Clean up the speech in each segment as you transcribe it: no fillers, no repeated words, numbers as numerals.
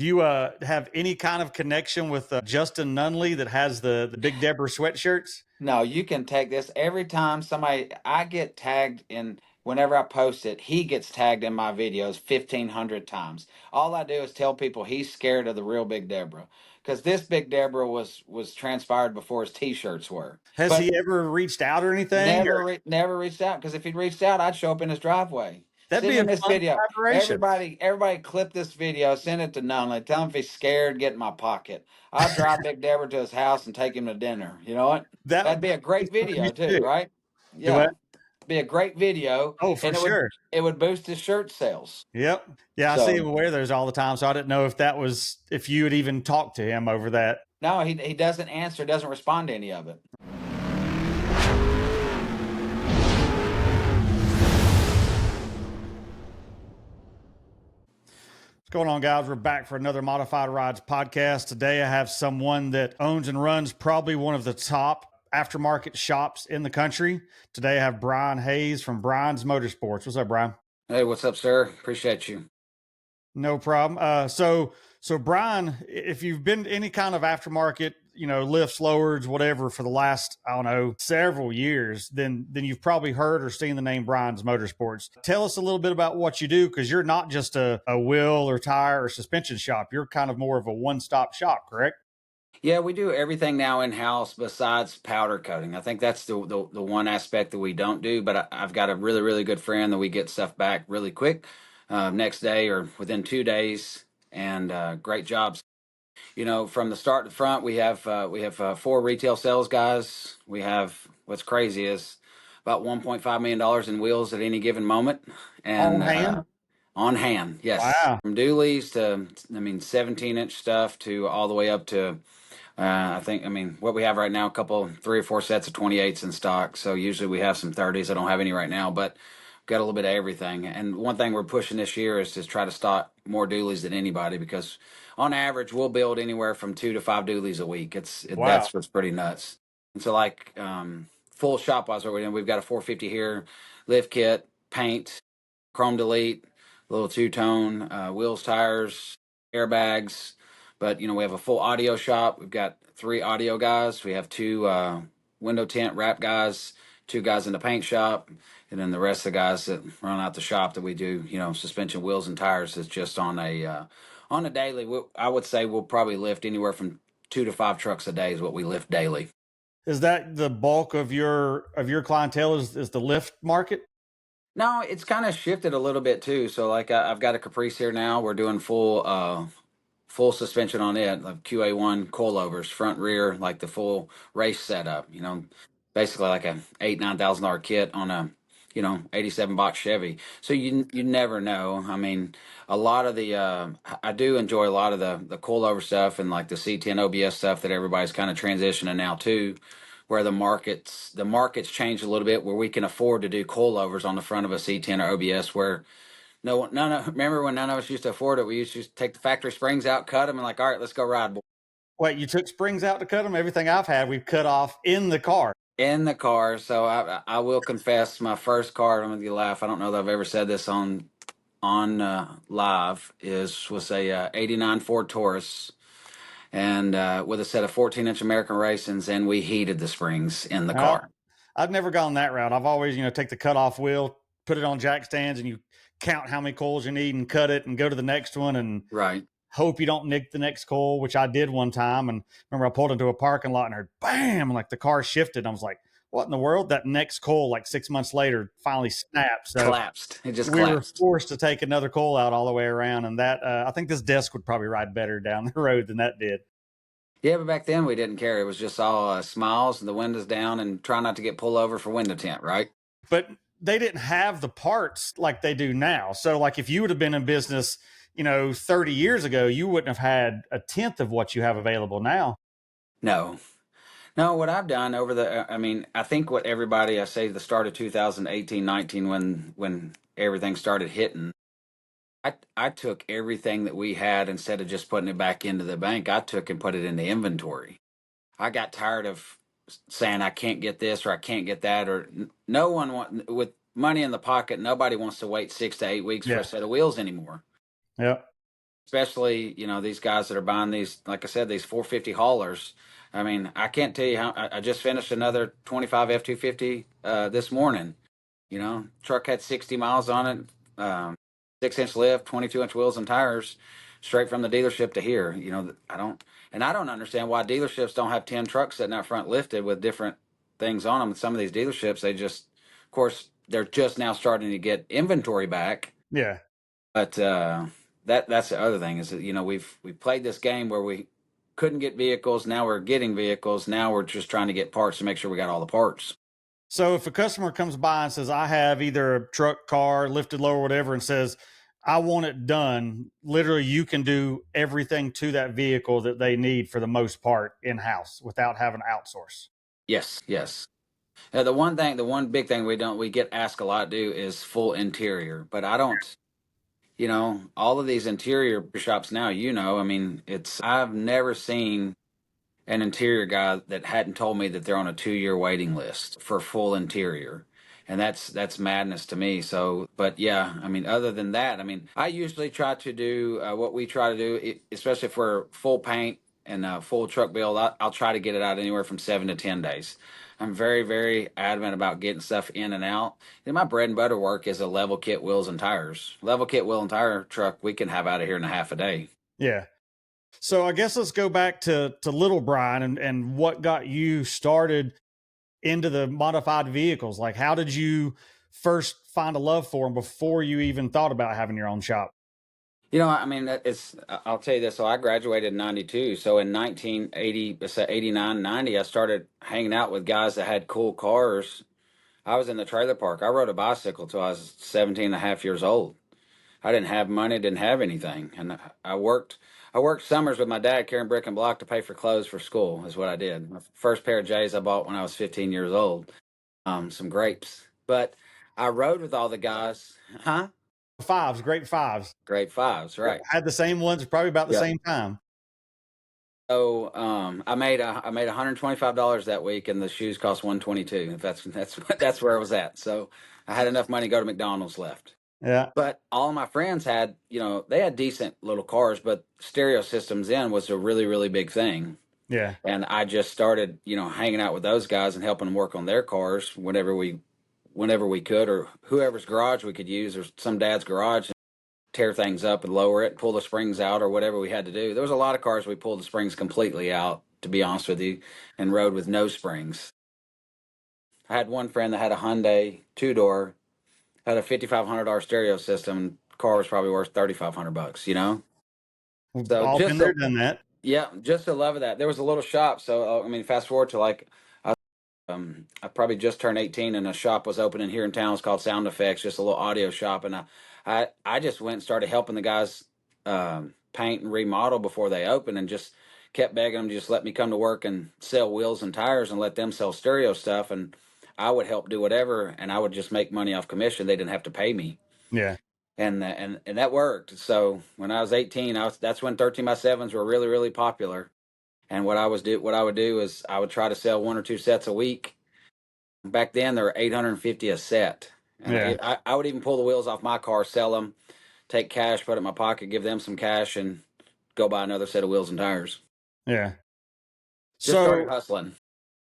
Do you have any kind of connection with Justin Nunley that has the Big Deborah sweatshirts? No, you can take this every time I get tagged in, whenever I post it, he gets tagged in my videos 1,500 times. All I do is tell people he's scared of the real Big Deborah, because this Big Deborah was transpired before his t-shirts were. Has But he ever reached out or anything? Or never reached out, because if he'd reached out, I'd show up in his driveway. that'd Send be a him this fun video. collaboration. Everybody clip this video, send it to Nunley. Tell him if he's scared, get in my pocket. I'll drive Big Deborah to his house and take him to dinner. You know what? That That'd would be a be great something you video should too, do. right? Do what? Yeah. Be a great video, Oh, for and sure. it would boost his shirt sales. Yep. Yeah, I see So him wear those all the time. So I didn't know if you had even talked to him over that. no, he doesn't answer, doesn't respond to any of it. What's going on, guys? We're back for another Modified Rides podcast. Today I have someone that owns and runs probably one of the top aftermarket shops in the country. Today I have Brian Hayes from Brian's Motorsports. What's up, Brian? Hey, what's up, sir? Appreciate you. No problem. So Brian, if you've been any kind of aftermarket, lifts, lowers, whatever, for the last, I don't know, several years, then you've probably heard or seen the name Brian's Motorsports. Tell us a little bit about what you do, because you're not just a wheel or tire or suspension shop. You're kind of more of a one-stop shop, correct? Yeah, we do everything now in house besides powder coating. I think that's the one aspect that we don't do. But I've got a really really good friend that we get stuff back really quick, next day or within 2 days, and great jobs. From the start to front, we have 4 retail sales guys. We have, what's crazy is about $1.5 million in wheels at any given moment, On and hand? on hand, yes, Wow. from dualies to 17-inch stuff to all the way up to what we have right now, 3 or 4 sets of 28s in stock. So usually we have some 30s. I don't have any right now, but got a little bit of everything. And one thing we're pushing this year is to try to stock more dualies than anybody, because on average we'll build anywhere from 2 to 5 dualies a week. Wow. That's what's pretty nuts. And so, like, full shop wise, what we're doing, we've got a 450 here, lift kit, paint, chrome delete, little two-tone, wheels, tires, airbags. But we have a full audio shop. We've got 3 audio guys. We have 2 window tint wrap guys, 2 guys in the paint shop, and then the rest of the guys that run out the shop that we do, suspension, wheels, and tires is just on a daily. I would say we'll probably lift anywhere from 2 to 5 trucks a day is what we lift daily. Is that the bulk of your clientele, is the lift market? No, it's kind of shifted a little bit too. So, like, I've got a Caprice here now. We're doing full suspension on it, like QA1 coilovers, front, rear, like the full race setup. Basically like a $8,000-9,000 kit on a 87 box Chevy. So you never know. I mean, a lot of the I do enjoy a lot of the coilover stuff and like the C10 OBS stuff that everybody's kind of transitioning now too, where the markets changed a little bit, where we can afford to do coilovers on the front of a C10 or OBS, where remember when none of us used to afford it? We used to take the factory springs out, cut them, and like, all right, let's go ride, boy. Wait, you took springs out to cut them? Everything I've had, we've cut off in the car. In the car. So I will confess, my first car, I'm gonna laugh. I don't know that I've ever said this on live. Was a 89 Ford Taurus, and with a set of 14-inch American Racings, and we heated the springs in the car. I've never gone that route. I've always, take the cutoff wheel, put it on jack stands, and you count how many coils you need and cut it and go to the next one and Right. hope you don't nick the next coil, which I did one time. And remember, I pulled into a parking lot and heard bam, like the car shifted. I was like, what in the world? That next coil, like 6 months later, finally snapped. So Collapsed. It just we were collapsed. forced to take another coil out all the way around. And that, I think this desk would probably ride better down the road than that did. Yeah, but back then we didn't care. It was just all smiles and the windows down and try not to get pulled over for window tint, right? But they didn't have the parts like they do now. So like if you would have been in business, 30 years ago, you wouldn't have had a tenth of what you have available now. No. No, what I've done I think what everybody, I say the start of 2018, 19, when everything started hitting, I took everything that we had, instead of just putting it back into the bank, I took and put it in the inventory. I got tired of saying I can't get this or I can't get that, or no one with money in the pocket, nobody wants to wait 6 to 8 weeks for Yeah. a set of wheels anymore. Yep. especially these guys that are buying these, like I said, these 450 haulers. I mean, I can't tell you how I just finished another 25 F-250 this morning. Truck had 60 miles on it, 6-inch lift, 22-inch wheels and tires, straight from the dealership to here. I don't understand why dealerships don't have 10 trucks sitting out front lifted with different things on them. Some of these dealerships, they just, of course, they're just now starting to get inventory back. Yeah. But that's the other thing is that we've played this game where we couldn't get vehicles. Now we're getting vehicles. Now we're just trying to get parts to make sure we got all the parts. So if a customer comes by and says, I have either a truck, car, lifted lower, whatever, and says, I want it done, literally you can do everything to that vehicle that they need for the most part in house without having to outsource. Yes, yes. The one big thing we get asked a lot to do is full interior, but I don't. All of these interior shops now. I mean, I've never seen an interior guy that hadn't told me that they're on a 2-year waiting list for full interior. And that's madness to me. So, but yeah, I mean, other than that, I mean, I usually try to do what we try to do, especially for full paint and full truck build. I'll try to get it out anywhere from 7 to 10 days. I'm very, very adamant about getting stuff in and out. And my bread and butter work is a level kit wheels and tires. Level kit wheel and tire truck we can have out of here in a half a day. Yeah. So I guess let's go back to little Brian and what got you started into the modified vehicles. Like, how did you first find a love for them before you even thought about having your own shop? I mean, I'll tell you this. So I graduated in 92. So in 1980, 89, 90, I started hanging out with guys that had cool cars. I was in the trailer park. I rode a bicycle till I was 17 and a half years old. I didn't have money, didn't have anything. And I worked summers with my dad carrying brick and block to pay for clothes for school is what I did. My first pair of J's I bought when I was 15 years old. Some grapes. But I rode with all the guys. Huh? Fives, great fives. Grade fives, Yep. right. Had the same ones, probably about the Yeah. same time. So I made $125 that week, and the shoes cost 122. If that's where I was at. So I had enough money to go to McDonald's left. Yeah. But all of my friends had, they had decent little cars, but stereo systems in was a really, really big thing. Yeah. And I just started, hanging out with those guys and helping them work on their cars whenever we could, or whoever's garage we could use, or some dad's garage, tear things up and lower it, pull the springs out, or whatever we had to do. There was a lot of cars we pulled the springs completely out, to be honest with you, and rode with no springs. I had one friend that had a Hyundai 2-door, had a $5,500 stereo system. Car was probably worth $3,500. We've So all been there, done that. yeah, just the love of that. There was a little shop. So I mean, fast forward to like I probably just turned 18, and a shop was opening here in town. It's called Sound Effects, just a little audio shop. And I just went and started helping the guys paint and remodel before they opened, and just kept begging them to just let me come to work and sell wheels and tires and let them sell stereo stuff. And I would help do whatever, and I would just make money off commission. They didn't have to pay me. Yeah. And that worked. So when I was 18, that's when 13x7s were really, really popular. And what I would do is I would try to sell 1 or 2 sets a week. Back then, they were 850 a set, and Yeah. I would even pull the wheels off my car, sell them, take cash, put it in my pocket, give them some cash, and go buy another set of wheels and tires. Yeah. Just started So, hustling.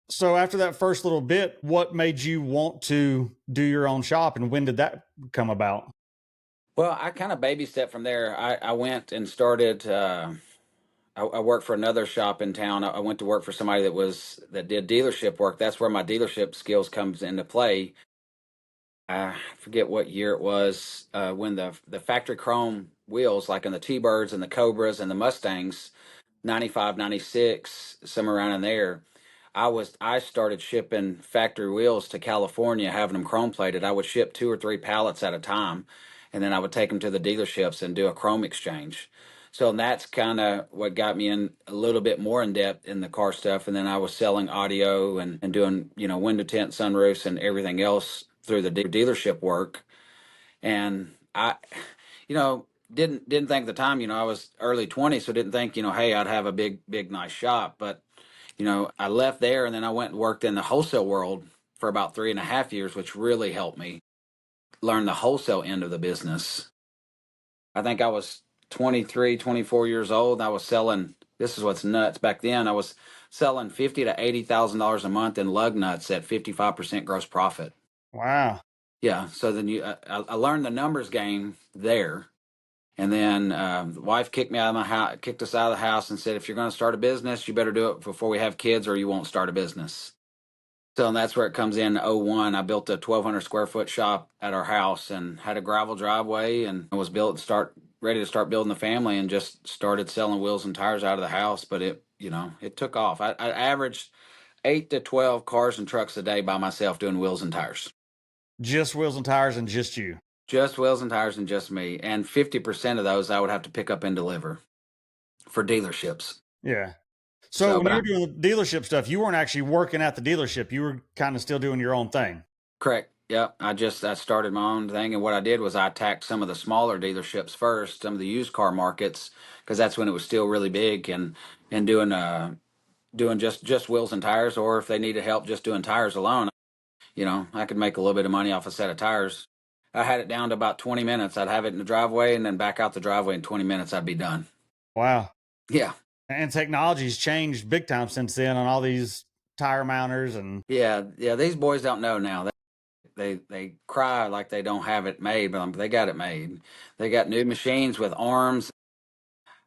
so after that first little bit, what made you want to do your own shop, and when did that come about? Well, I kind of baby stepped from there. I went and started. I worked for another shop in town. I went to work for somebody that did dealership work. That's where my dealership skills comes into play. I forget what year it was when the factory chrome wheels, like in the T-Birds and the Cobras and the Mustangs, 95, 96, somewhere around in there. I started shipping factory wheels to California, having them chrome plated. I would ship 2 or 3 pallets at a time, and then I would take them to the dealerships and do a chrome exchange. So that's kind of what got me in a little bit more in depth in the car stuff. And then I was selling audio and doing, window tint, sunroofs, and everything else through the dealership work. And I, didn't think at the time, I was early 20s, so didn't think, hey, I'd have a big, big, nice shop. But I left there, and then I went and worked in the wholesale world for about 3.5 years, which really helped me learn the wholesale end of the business. I think I was 23, 24 years old. I was selling, this is what's nuts. Back then, I was selling $50,000 to $80,000 a month in lug nuts at 55% gross profit. Wow. Yeah. So then I learned the numbers game there. And then the wife kicked me out of my house, kicked us out of the house, and said, "If you're going to start a business, you better do it before we have kids, or you won't start a business." So and that's where it comes in. '01, I built a 1,200 square foot shop at our house and had a gravel driveway, and was built to start ready to start building the family, and just started selling wheels and tires out of the house. But it took off. I averaged 8 to 12 cars and trucks a day by myself doing wheels and tires. Just wheels and tires and just you. Just wheels and tires and just me. And 50% of those I would have to pick up and deliver for dealerships. Yeah. So So, when but you I were doing the dealership stuff, you weren't actually working at the dealership. You were kind of still doing your own thing. correct. Yep. I started my own thing, and what I did was I attacked some of the smaller dealerships first, some of the used car markets, because that's when it was still really big, and doing just wheels and tires, or if they needed help just doing tires alone, I could make a little bit of money off a set of tires. I had it down to about 20 minutes. I'd have it in the driveway and then back out the driveway in 20 minutes. I'd be done. Wow. Yeah. And technology's changed big time since then on all these tire mounters and Yeah. Yeah. These boys don't know now. They cry like they don't have it made, but they got it made. They got new machines with arms.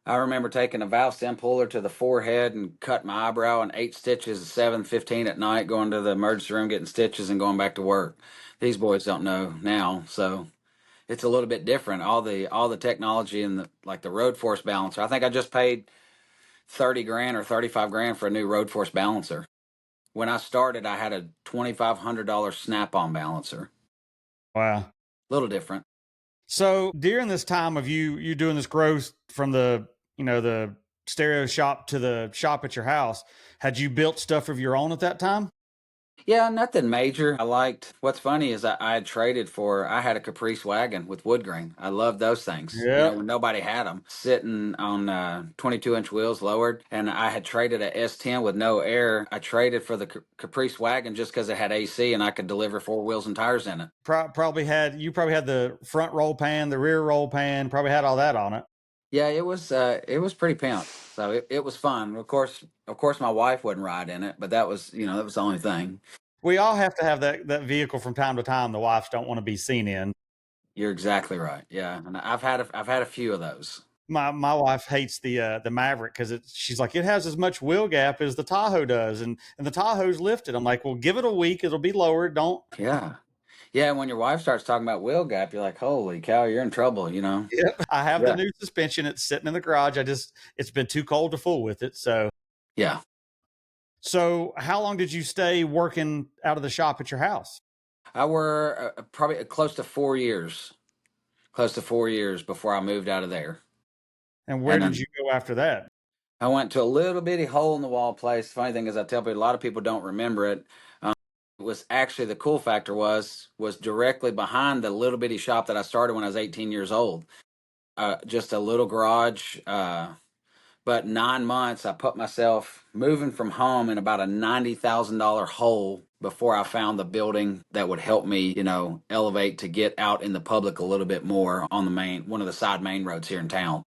I remember taking a valve stem puller to the forehead and cut my eyebrow in 8 stitches at 7:15 at night, going to the emergency room getting stitches and going back to work. These boys don't know now, so it's a little bit different. All the technology and the road force balancer. I think I just paid 30 grand or 35 grand for a new road force balancer. When I started, I had a $2,500 snap-on balancer. wow. A little different. So during this time of you doing this growth from the stereo shop to the shop at your house, had you built stuff of your own at that time? Yeah, nothing major. I liked. What's funny is I had traded for. I had a Caprice wagon with wood grain. I love those things. Yep. When nobody had them, sitting on 22-inch wheels lowered, and I had traded a S10 with no air. I traded for the Caprice wagon just because it had AC and I could deliver 4 wheels and tires in it. Probably had the front roll pan, the rear roll pan, probably had all that on it. Yeah, it was pretty pimp. So it was fun. Of course, my wife wouldn't ride in it, but that was the only thing. We all have to have that vehicle from time to time the wives don't want to be seen in. You're exactly right. Yeah, and I've had a few of those. My wife hates the Maverick because she's like, it has as much wheel gap as the Tahoe does, and the Tahoe's lifted. I'm like, well, give it a week, it'll be lowered. Don't. Yeah. Yeah, and when your wife starts talking about wheel gap, you're like, "Holy cow, you're in trouble." Yep. I have the Yeah. new suspension. It's sitting in the garage. It's been too cold to fool with it. Yeah. So how long did you stay working out of the shop at your house? I were probably close to 4 years before I moved out of there. And where And did then you go after that? I went to a little bitty hole in the wall place. Funny thing is, I tell people, a lot of people don't remember it. It was actually, the cool factor was directly behind the little bitty shop that I started when I was 18 years old. Just a little garage. But 9 months, I put myself moving from home in about a $90,000 hole before I found the building that would help me, elevate to get out in the public a little bit more on one of the side main roads here in town.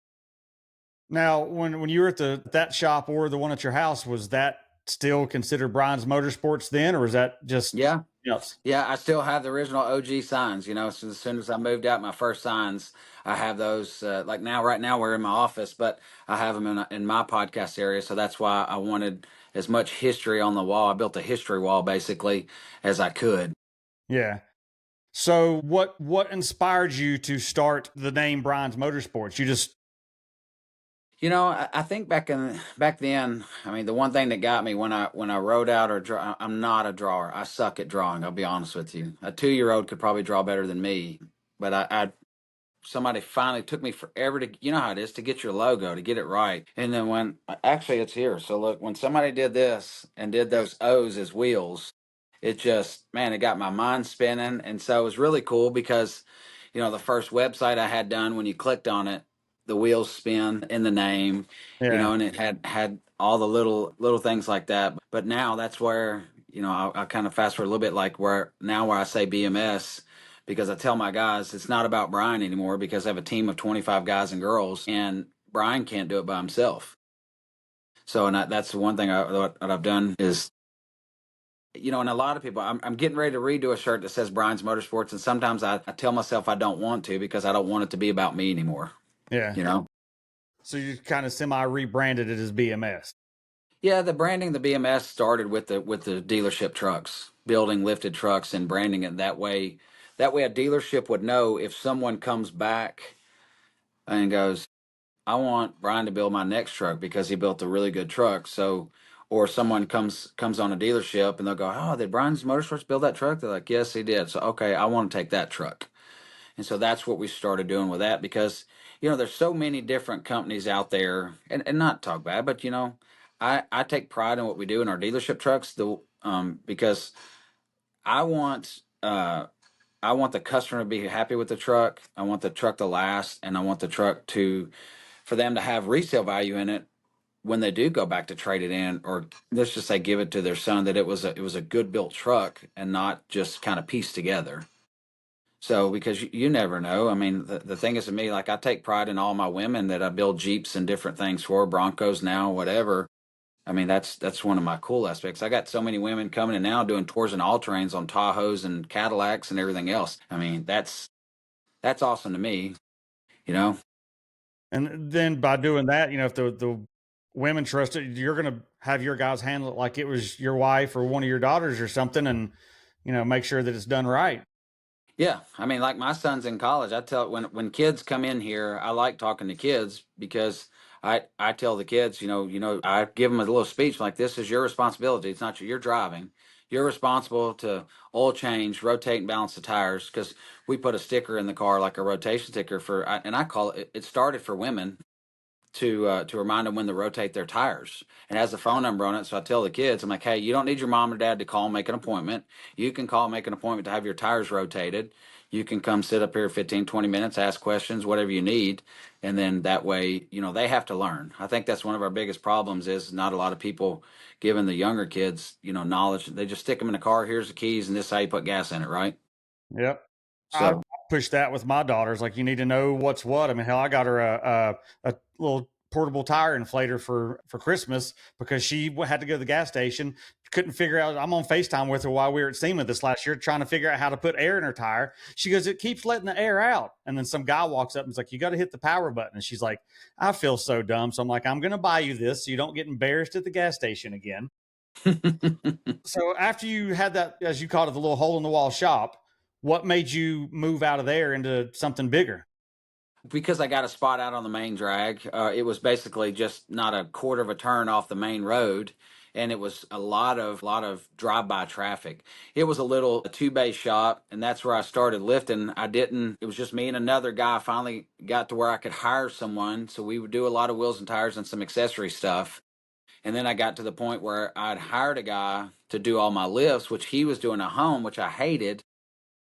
Now, when you were at that shop or the one at your house, was that still considered Brian's Motorsports then, or was that just Yeah. else? Yeah, I still have the original OG signs. So as soon as I moved out, my first signs, I have those. Like now, right now, we're in my office, but I have them in my podcast area. So that's why I wanted as much history on the wall. I built a history wall basically as I could. Yeah. So what inspired you to start the name Brian's Motorsports? You just I think back then, I mean, the one thing that got me when I wrote out or draw, I'm not a drawer. I suck at drawing. I'll be honest with you. A 2-year-old could probably draw better than me, but I somebody finally took me forever to, how it is to get your logo, to get it right. And then when actually it's here. So look, when somebody did this and did those O's as wheels, it just, man, it got my mind spinning. And so it was really cool because, the first website I had done, when you clicked on it, the wheels spin in the name, yeah. and it had all the little things like that. But now that's where, I kind of fast forward a little bit, like where I say BMS. because I tell my guys it's not about Brian anymore because I have a team of 25 guys and girls, and Brian can't do it by himself. So, and that's the one thing that I've done is, and a lot of people, I'm getting ready to redo a shirt that says Brian's Motorsports, and sometimes I tell myself I don't want to because I don't want it to be about me anymore. Yeah. You know? So you kind of semi rebranded it as BMS. Yeah, the branding, the BMS started with the dealership trucks, building lifted trucks and branding it that way. That way, a dealership would know if someone comes back and goes, I want Brian to build my next truck because he built a really good truck. So, or someone comes on a dealership and they'll go, oh, did Brian's Motorsports build that truck? They're like, yes, he did. So, okay, I want to take that truck. And so that's what we started doing with that because, there's so many different companies out there and not talk bad, but, I take pride in what we do in our dealership trucks, because I want, I want the customer to be happy with the truck. I want the truck to last, and I want the truck for them to have resale value in it when they do go back to trade it in, or let's just say give it to their son, that it was a good built truck and not just kind of pieced together. So because you never know. I mean, the thing is to me, like I take pride in all my women that I build Jeeps and different things for, Broncos now, whatever. I mean, that's one of my cool aspects. I got so many women coming in now doing tours and all terrains on Tahoes and Cadillacs and everything else. I mean, that's awesome to me, you know. And then by doing that, if the women trust it, you're going to have your guys handle it like it was your wife or one of your daughters or something, and make sure that it's done right. Yeah, I mean, like my son's in college. I tell when kids come in here, I like talking to kids because I tell the kids, I give them a little speech like this is your responsibility. It's not you're driving. You're responsible to oil change, rotate, and balance the tires because we put a sticker in the car like a rotation sticker and I call it. It started for women to remind them when to rotate their tires. And it has a phone number on it. So I tell the kids, I'm like, hey, you don't need your mom or dad to call and make an appointment. You can call and make an appointment to have your tires rotated. You can come sit up here 15, 20 minutes, ask questions, whatever you need. And then that way, they have to learn. I think that's one of our biggest problems is not a lot of people giving the younger kids, knowledge. They just stick them in the car. Here's the keys and this is how you put gas in it. Right. Yep. I So, push that with my daughters. Like, you need to know what's what. I mean, hell, I got her a little portable tire inflator for Christmas because she had to go to the gas station. Couldn't figure out. I'm on FaceTime with her while we were at SEMA this last year, trying to figure out how to put air in her tire. She goes, it keeps letting the air out. And then some guy walks up and is like, you got to hit the power button. And she's like, I feel so dumb. So I'm like, I'm going to buy you this so you don't get embarrassed at the gas station again. So after you had that, as you called it, the little hole in the wall shop, what made you move out of there into something bigger? because I got a spot out on the main drag, it was basically just not a quarter of a turn off the main road, and it was a lot of drive-by traffic. It was a little two-bay shop, and that's where I started lifting. I didn't. It was just me and another guy. I finally got to where I could hire someone, so we would do a lot of wheels and tires and some accessory stuff. And then I got to the point where I'd hired a guy to do all my lifts, which he was doing at home, which I hated.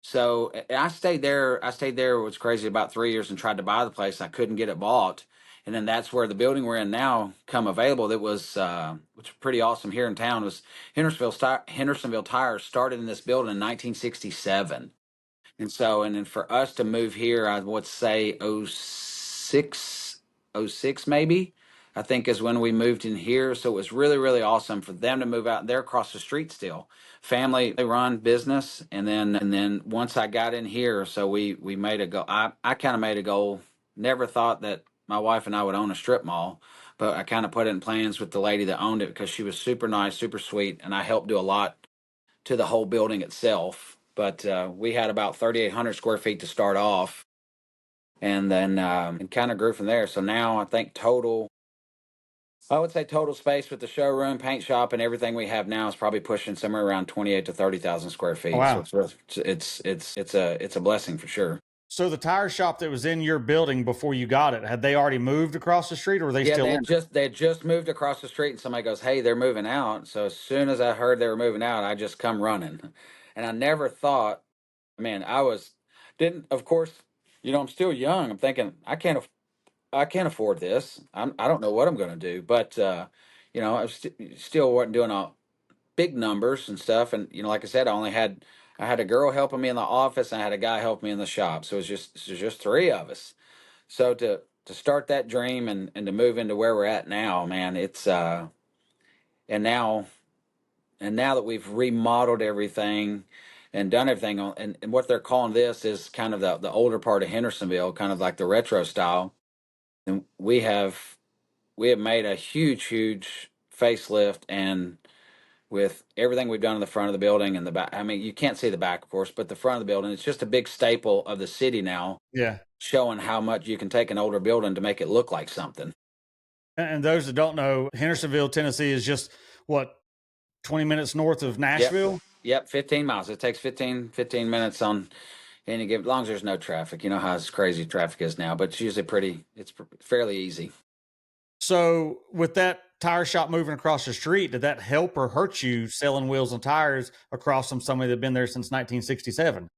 So I stayed there. I stayed there. It was crazy about 3 years and tried to buy the place. I couldn't get it bought, and then that's where the building we're in now come available. That was which was pretty awesome here in town. Was Hendersonville Tires started in this building in 1967. And so, and then for us to move here, I would say oh six maybe, I think is when we moved in here. So it was really, really awesome for them to move out. They're across the street still. Family, they run business. And then once I got in here, so we made a goal. I kind of made a goal. Never thought that my wife and I would own a strip mall, but I kind of put it in plans with the lady that owned it because she was super nice, super sweet, and I helped do a lot to the whole building itself. But we had about 3,800 square feet to start off, and then and kind of grew from there. So now I think I would say total space with the showroom, paint shop, and everything we have now is probably pushing somewhere around 28 to 30,000 square Oh, feet. So wow. it's a blessing for sure. So the tire shop that was in your building before you got it, had they already moved across the street or were they Yeah, still they in? had just they had just moved across the street, and somebody goes, "Hey, they're moving out." So as soon as I heard they were moving out, I just come running, and I never thought, man, I was didn't of course, I'm still young. I'm thinking I can't afford this. I don't know what I'm going to do, but I still wasn't doing all big numbers and stuff. And like I said, I only had I had a girl helping me in the office, and I had a guy helping me in the shop. So it was just three of us. So to start that dream and to move into where we're at now, man, it's and now and now that we've remodeled everything and done everything on, and what they're calling this is kind of the older part of Hendersonville, kind of like the retro style. And we have made a huge facelift, and with everything we've done in the front of the building and the back, I mean, you can't see the back, of course, but the front of the building, it's just a big staple of the city now, Yeah. showing how much you can take an older building to make it look like something. And those that don't know, Hendersonville, Tennessee is just what, 20 minutes north of Yep. Nashville? Yep. 15 miles. It takes 15 minutes on any given, as long as there's no traffic. You know how crazy traffic is now, but it's usually it's fairly easy. So, with that tire shop moving across the street, did that help or hurt you selling wheels and tires across from somebody that's been there since 1967?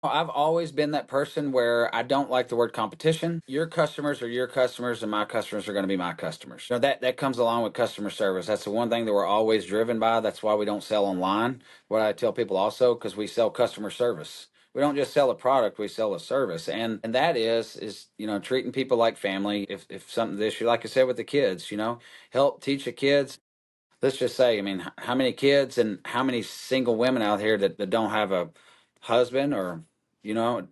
I've always been that person where I don't like the word competition. Your customers are your customers, and my customers are going to be my customers. That comes along with customer service. That's the one thing that we're always driven by. That's why we don't sell online. What I tell people also, because we sell customer service. We don't just sell a product; we sell a service, and that is treating people like family. If something's issue, like I said with the kids, help teach the kids. Let's just say, I mean, how many kids and how many single women out here that don't have a husband, or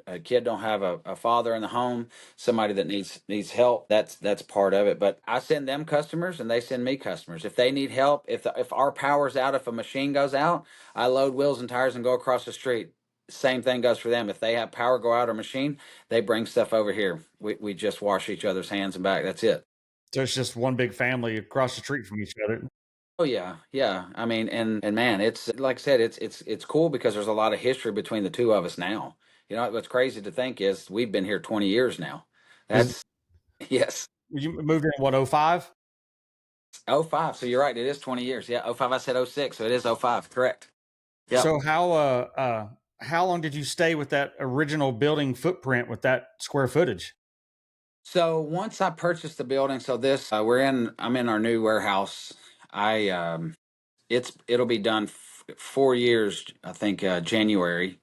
a kid don't have a father in the home, somebody that needs help. That's part of it. But I send them customers, and they send me customers. If they need help, if our power's out, if a machine goes out, I load wheels and tires and go across the street. Same thing goes for them. If they have power go out or machine, they bring stuff over here. We just wash each other's hands and back. That's it. So, it's just one big family across the street from each other. Oh yeah, yeah. I mean, and man, it's like I said, it's cool because there's a lot of history between the two of us now. What's crazy to think is we've been here 20 years now. Is That's yes. you moved in what, 05? Oh five. So you're right. It is 20 years. Yeah. Oh five. I said oh six. So it is oh five. Correct. Yep. So, how long did you stay with that original building footprint with that square footage? So once I purchased the building, so this I'm in our new warehouse. I it'll be done 4 years. I think January.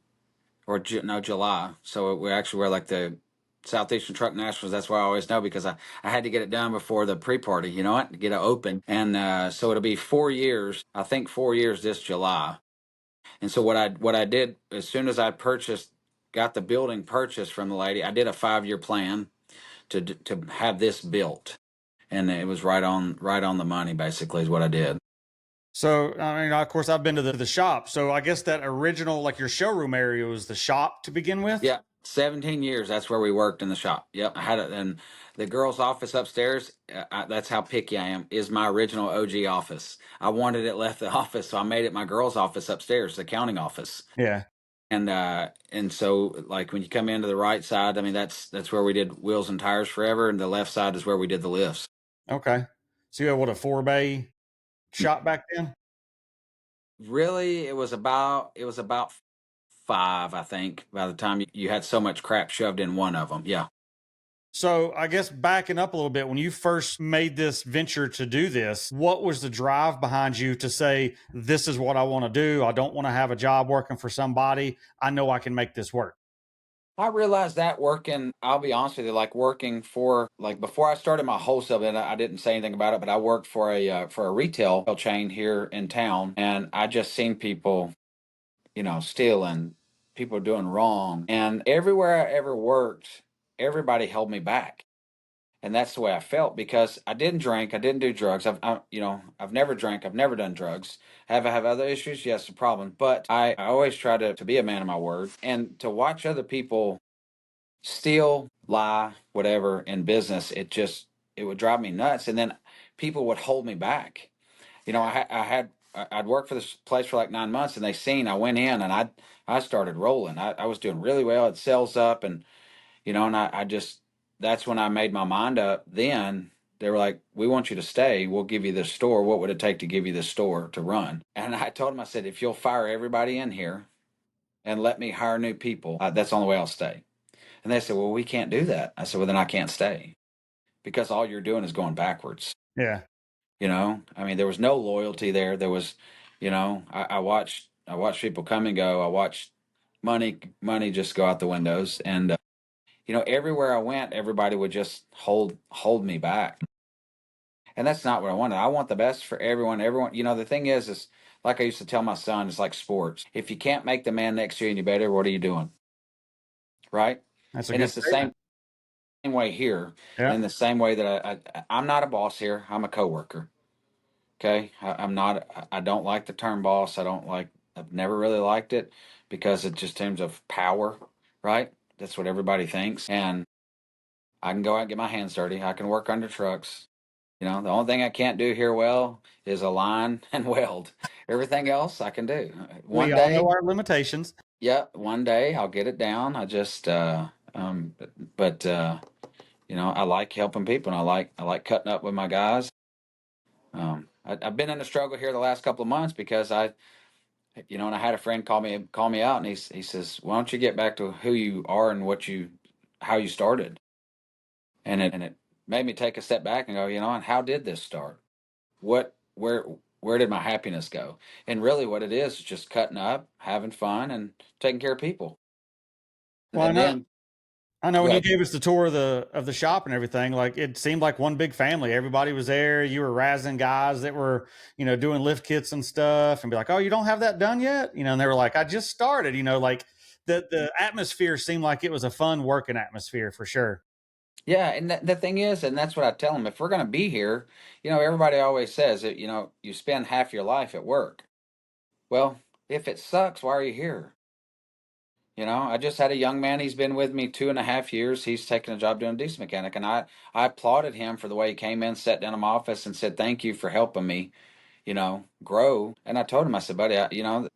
Or no, July. So we're like the Southeastern Truck Nationals. That's why I always know, because I had to get it done before the pre-party, to get it open. And so it'll be 4 years. I think 4 years this July. And so what I did as soon as I got the building purchased from the lady, I did a 5-year plan to have this built, and it was right on the money. Basically, is what I did. So, I mean, of course, I've been to the shop. So, I guess that original, like your showroom area, was the shop to begin with. Yeah, 17 years. That's where we worked in the shop. Yep, I had it. And the girls' office upstairs, that's how picky I am, is my original OG office. I wanted it left the office, so I made it my girls' office upstairs, the accounting office. Yeah. And so, like, when you come into the right side, I mean, that's where we did wheels and tires forever, and the left side is where we did the lifts. Okay. So, you had what, a 4 bay shop back then? Really, it was about five, I think, by the time you had so much crap shoved in one of them. Yeah. So, I guess backing up a little bit, when you first made this venture to do this, what was the drive behind you to say, this is what I want to do? I don't want to have a job working for somebody. I know I can make this work. I realized that working, I'll be honest with you, like working for, like before I started my wholesale, and I didn't say anything about it, but I worked for a retail chain here in town, and I just seen people, stealing, people doing wrong, and everywhere I ever worked, everybody held me back, and that's the way I felt, because I didn't drink, I didn't do drugs, I've never drank, I've never done drugs. Have I have other issues? Yes, a problem, but I always try to be a man of my word, and to watch other people steal, lie, whatever in business, it would drive me nuts. And then people would hold me back. I'd worked for this place for like 9 months, and they seen I went in and I started rolling. I was doing really well. It sells up, and I just that's when I made my mind up. Then they were like, "We want you to stay. We'll give you this store. What would it take to give you this store to run?" And I told them, I said, "If you'll fire everybody in here and let me hire new people, that's the only way I'll stay." And they said, "Well, we can't do that." I said, "Well, then I can't stay, because all you're doing is going backwards." Yeah. I mean, there was no loyalty there. There was, I watched people come and go. I watched money just go out the windows. And everywhere I went, everybody would just hold me back, and that's not what I wanted. I want the best for everyone. Everyone, the thing is like I used to tell my son, it's like sports. If you can't make the man next to you any better, what are you doing, right? That's a And good it's the statement. same way here, and Yeah. in the same way that I'm not a boss here. I'm a coworker. Okay, I'm not. I don't like the term boss. I don't like. I've never really liked it because it just terms of power, right? That's what everybody thinks, and I can go out and get my hands dirty. I can work under trucks. The only thing I can't do here well is align and weld. Everything else I can do. We One all know day, our limitations. yeah, one day I'll get it down. I just, but I like helping people, and I like cutting up with my guys. I've been in a struggle here the last couple of months because and I had a friend call me out, and he says, "Why don't you get back to who you are and how you started?" And it made me take a step back and go, and how did this start? What where did my happiness go? And really what it is just cutting up, having fun, and taking care of people. Well, And then I know go when you ahead. gave us the tour of the shop and everything, like it seemed like one big family. Everybody was there. You were razzing guys that were, doing lift kits and stuff, and be like, "Oh, you don't have that done yet?" And they were like, "I just started." Like the atmosphere seemed like it was a fun working atmosphere for sure. Yeah, and the thing is, and that's what I tell them, if we're going to be here, everybody always says that, you spend half your life at work. Well, if it sucks, why are you here? I just had a young man, he's been with me 2.5 years. He's taken a job doing a diesel mechanic, and I applauded him for the way he came in, sat down in my office and said, "Thank you for helping me grow." And I told him, I said, "Buddy,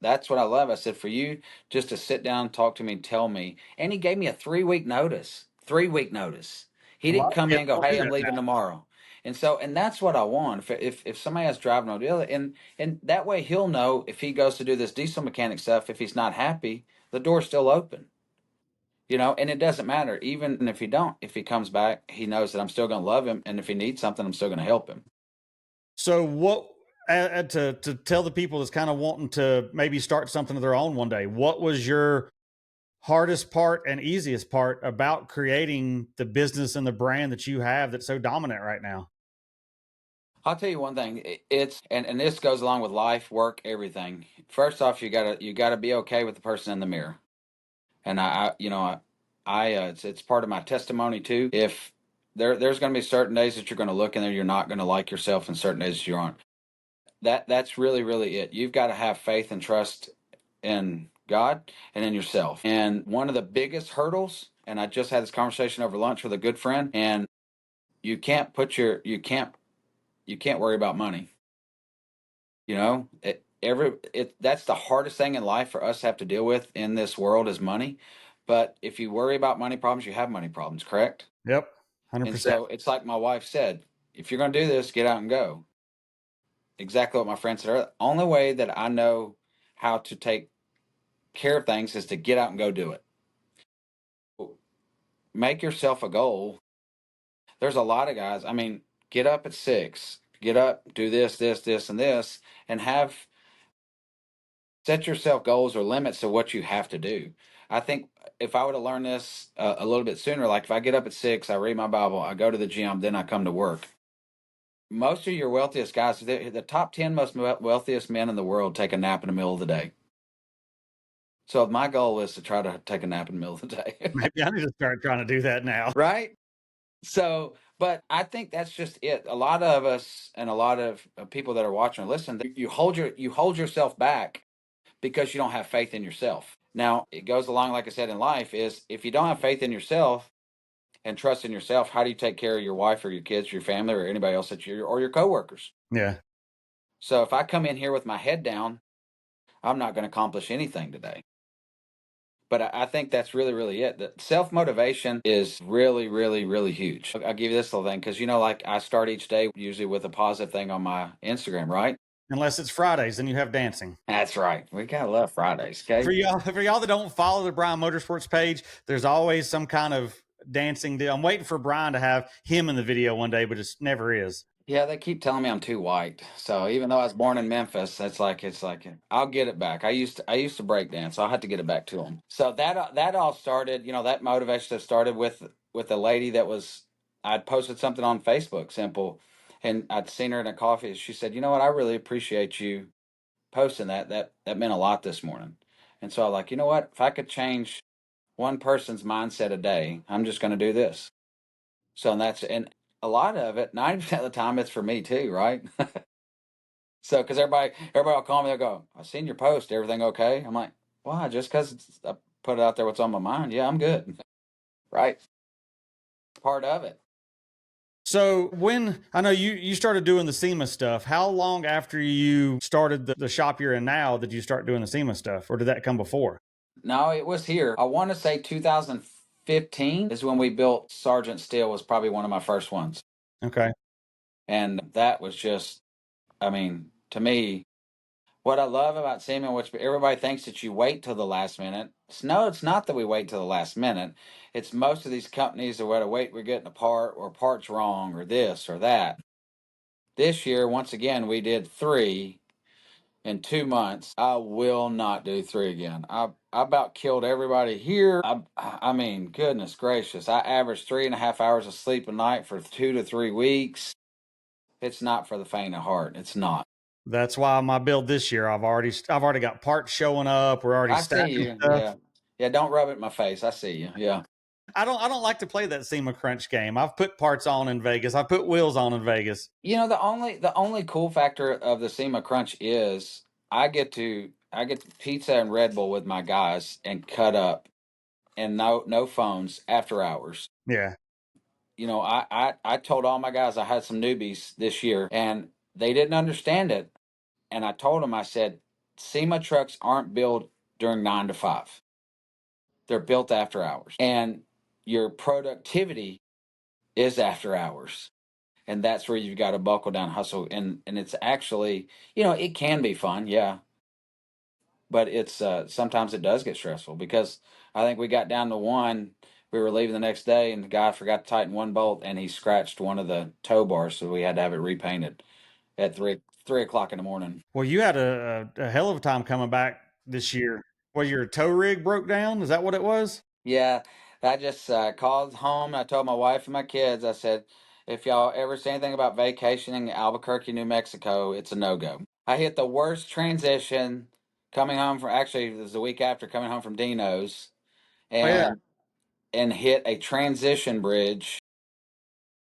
that's what I love." I said, "For you just to sit down, talk to me, tell me." And he gave me a 3 week notice. 3 week notice. He A lot didn't of come in kids and go, don't do "Hey, I'm that leaving now. tomorrow." And that's what I want. If somebody has driving on the other, and that way he'll know if he goes to do this diesel mechanic stuff, if he's not happy, the door's still open. And it doesn't matter. Even if he comes back, he knows that I'm still going to love him. And if he needs something, I'm still going to help him. So what? To tell the people that's kind of wanting to maybe start something of their own one day, what was your hardest part and easiest part about creating the business and the brand that you have that's so dominant right now? I'll tell you one thing. And this goes along with life, work, everything. First off, you gotta be okay with the person in the mirror. And it's part of my testimony too. If there's going to be certain days that you're going to look in there, you're not going to like yourself, and certain days you aren't. That's really really it. You've got to have faith and trust in God and in yourself. And one of the biggest hurdles, and I just had this conversation over lunch with a good friend, and you can't put your you can't worry about money. That's the hardest thing in life for us to have to deal with in this world is money. But if you worry about money problems, you have money problems, correct? Yep, And 100%. so it's like my wife said, if you're going to do this, get out and go. Exactly what my friend said earlier. Only way that I know how to take care of things is to get out and go do it. Make yourself a goal. There's a lot of guys. I mean, get up at 6, get up, do this, this, this, and this, and set yourself goals or limits to what you have to do. I think if I would have learned this a little bit sooner, like if I get up at 6, I read my Bible, I go to the gym, then I come to work. Most of your wealthiest guys, the top 10 most wealthiest men in the world take a nap in the middle of the day. So my goal is to try to take a nap in the middle of the day. Maybe I need to start trying to do that now. Right? So, but I think that's just it. A lot of us and a lot of people that are watching or listening, you hold yourself back because you don't have faith in yourself. Now, it goes along, like I said, in life is if you don't have faith in yourself and trust in yourself, how do you take care of your wife or your kids, your family, or anybody else or your coworkers? Yeah. So if I come in here with my head down, I'm not going to accomplish anything today. But I think that's really, really it. That self motivation is really, really, really huge. I'll give you this little thing because like I start each day usually with a positive thing on my Instagram, right? Unless it's Fridays, then you have dancing. That's right. We gotta love Fridays, okay? For y'all that don't follow the Brian Motorsports page, there's always some kind of dancing deal. I'm waiting for Brian to have him in the video one day, but it never is. Yeah, they keep telling me I'm too white. So even though I was born in Memphis, it's like I'll get it back. I used to break dance, so I'll have to get it back to them. So that all started, that motivation started with a lady that was I'd posted something on Facebook, simple, and I'd seen her in a coffee. She said, "You know what? I really appreciate you posting that. That meant a lot this morning." And so I'm like, you know what? If I could change one person's mindset a day, I'm just going to do this. So and a lot of it, 90% of the time, it's for me too, right? So because everybody will call me, they'll go, "I seen your post. Everything okay?" I'm like, "Why? Just because I put it out there, what's on my mind? Yeah, I'm good." Right? Part of it. So when I know you started doing the SEMA stuff, how long after you started the shop you're in now did you start doing the SEMA stuff, or did that come before? No, it was here. I want to say 2015 is when we built Sergeant Steel. Was probably one of my first ones, Okay. and that was just, I mean, to me, what I love about semen, which everybody thinks that you wait till the last minute. No, it's not that we wait till the last minute. It's most of these companies are going to wait, we're getting a part or parts wrong or this or that. This year, once again, we did 3 in 2 months. I will not do 3 again. I about killed everybody here. I mean, goodness gracious. I averaged 3.5 hours of sleep a night for 2 to 3 weeks. It's not for the faint of heart. It's not. That's why my build this year, I've already got parts showing up. We're already I see stacking you. stuff. Yeah. Yeah, don't rub it in my face. I see you. Yeah. I don't like to play that SEMA crunch game. I've put parts on in Vegas. I put wheels on in Vegas. The only cool factor of the SEMA Crunch is I get pizza and Red Bull with my guys and cut up and no phones after hours. Yeah. I told all my guys I had some newbies this year and they didn't understand it. And I told them, I said, SEMA trucks aren't built during 9 to 5. They're built after hours. And your productivity is after hours. And that's where you've got to buckle down, hustle, and it's actually, it can be fun, yeah, but it's sometimes it does get stressful because I think we got down to one. We were leaving the next day, and the guy forgot to tighten one bolt, and he scratched one of the tow bars, so we had to have it repainted at three o'clock in the morning. Well, you had a hell of a time coming back this year. Well, your tow rig broke down. Is that what it was? Yeah, I just called home. I told my wife and my kids. I said, if y'all ever say anything about vacationing in Albuquerque, New Mexico, it's a no go. I hit the worst transition coming home from actually it was the week after coming home from Dino's Oh yeah. and hit a transition bridge.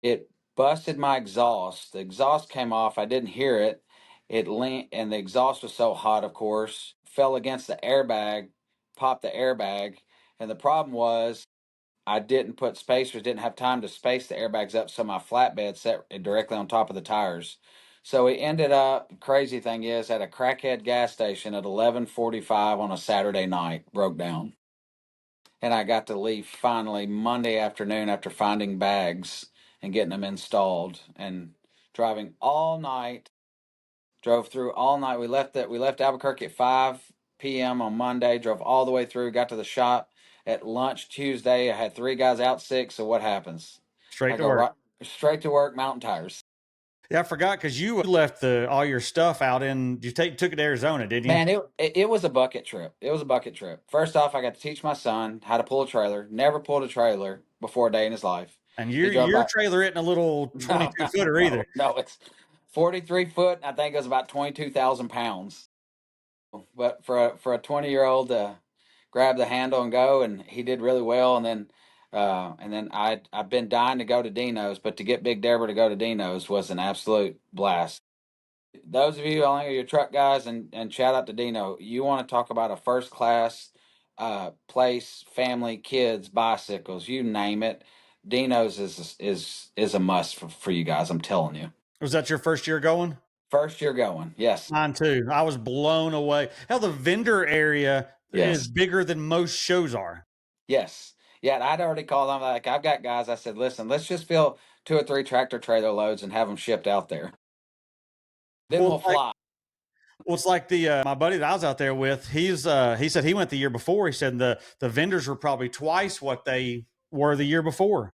It busted my exhaust. The exhaust came off. I didn't hear it. It leaned, and the exhaust was so hot, of course, fell against the airbag, popped the airbag. And the problem was I didn't put spacers, didn't have time to space the airbags up, so my flatbed set directly on top of the tires. So we ended up. Crazy thing is, at a crackhead gas station at 11:45 on a Saturday night, broke down, and I got to leave finally Monday afternoon after finding bags and getting them installed and driving all night. Drove through all night. We left Albuquerque at 5 p.m. on Monday. Drove all the way through. Got to the shop at lunch Tuesday. I had 3 guys out sick. So what happens? I Straight to go work. right straight to work. Mountain tires. Yeah, I forgot because you left the all your stuff out in. You took it to Arizona, didn't you? Man, it was a bucket trip. It was a bucket trip. First off, I got to teach my son how to pull a trailer. Never pulled a trailer before a day in his life. And He drove your about trailer isn't a little no, 22 no, footer either. no. It's 43 foot. I think it was about 22,000 pounds. But for a 20-year-old to grab the handle and go, and he did really well. And then I've been dying to go to Dino's, but to get Big Deborah to go to Dino's was an absolute blast. Those of you, only your truck guys, and shout out to Dino. You want to talk about a first class place, family, kids, bicycles, you name it. Dino's is a must for you guys. I'm telling you. Was that your first year going? First year going, yes, Mine too. I was blown away. Hell, the vendor area is yes. bigger than most shows are. Yes. Yeah, I'd already called them. Like, I've got guys. I said, listen, let's just fill 2 or 3 tractor trailer loads and have them shipped out there. Then Well, we'll fly. it's like the my buddy that I was out there with. He said he went the year before. He said the vendors were probably twice what they were the year before.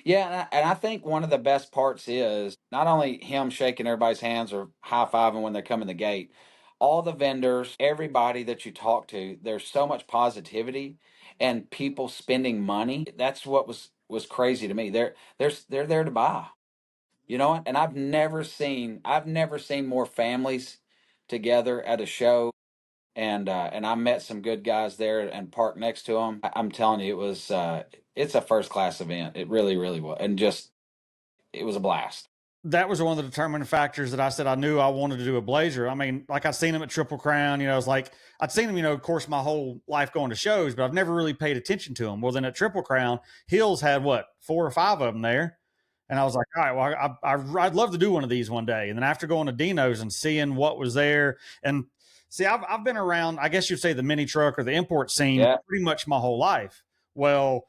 Yeah, and I think one of the best parts is not only him shaking everybody's hands or high fiving when they come in the gate, all the vendors, everybody that you talk to, there's so much positivity and people spending money. That's what was crazy to me. They're there to buy. You know what? And I've never seen more families together at a show. And I met some good guys there and parked next to them. I'm telling you, it's a first class event. It really, really was, and just it was a blast. That was one of the determining factors that I said I knew I wanted to do a Blazer. I mean, like I'd seen him at Triple Crown, you know, it's like I'd seen him, you know, of course, my whole life going to shows, but I've never really paid attention to him. Well, then at Triple Crown, Hills had what, 4 or 5 of them there. And I was like, all right, well, I'd love to do one of these one day. And then after going to Dino's and seeing what was there, and see, I've been around, I guess you'd say the mini truck or the import scene Yeah. pretty much my whole life. Well,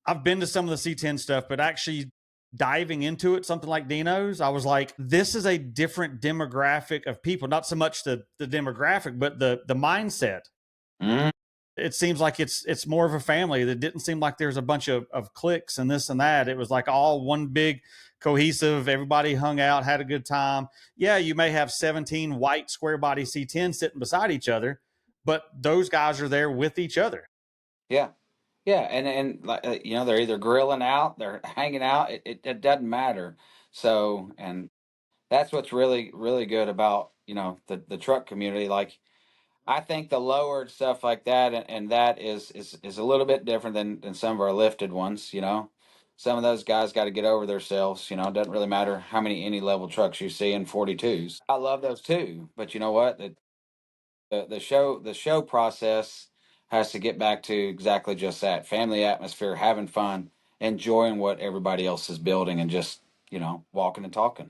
I've been to some of the C10 stuff, but actually diving into it, something like Dino's, I was like, this is a different demographic of people. Not so much the demographic, but the mindset. Mhm. It seems like it's more of a family. That didn't seem like there's a bunch of cliques and this and that. It was like all one big cohesive. Everybody hung out, had a good time. Yeah, you may have 17 white square body C10 sitting beside each other, but those guys are there with each other. Yeah. Yeah. And like they're either grilling out, they're hanging out. It doesn't matter. So, and that's what's really really good about the truck community. Like I think the lowered stuff like that, and that is a little bit different than some of our lifted ones. Some of those guys got to get over themselves. It doesn't really matter how many any level trucks you see in 42s. I love those too, but you know what? The show process has to get back to exactly just that: family atmosphere, having fun, enjoying what everybody else is building, and just walking and talking.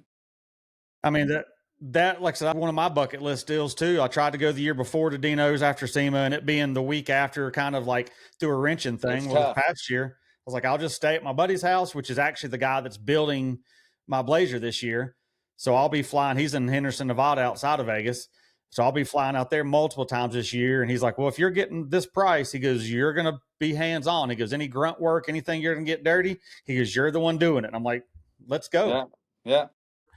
I mean that like I said, one of my bucket list deals too. I tried to go the year before to Dino's after SEMA, and it being the week after, kind of like through a wrenching It's thing. Well, this tough. past year, I was like, I'll just stay at my buddy's house, which is actually the guy that's building my Blazer this year. So I'll be flying. He's in Henderson, Nevada, outside of Vegas. So I'll be flying out there multiple times this year. And he's like, well, if you're getting this price, he goes, you're going to be hands on. He goes, any grunt work, anything you're going to get dirty, he goes, you're the one doing it. And I'm like, let's go. Yeah. Yeah.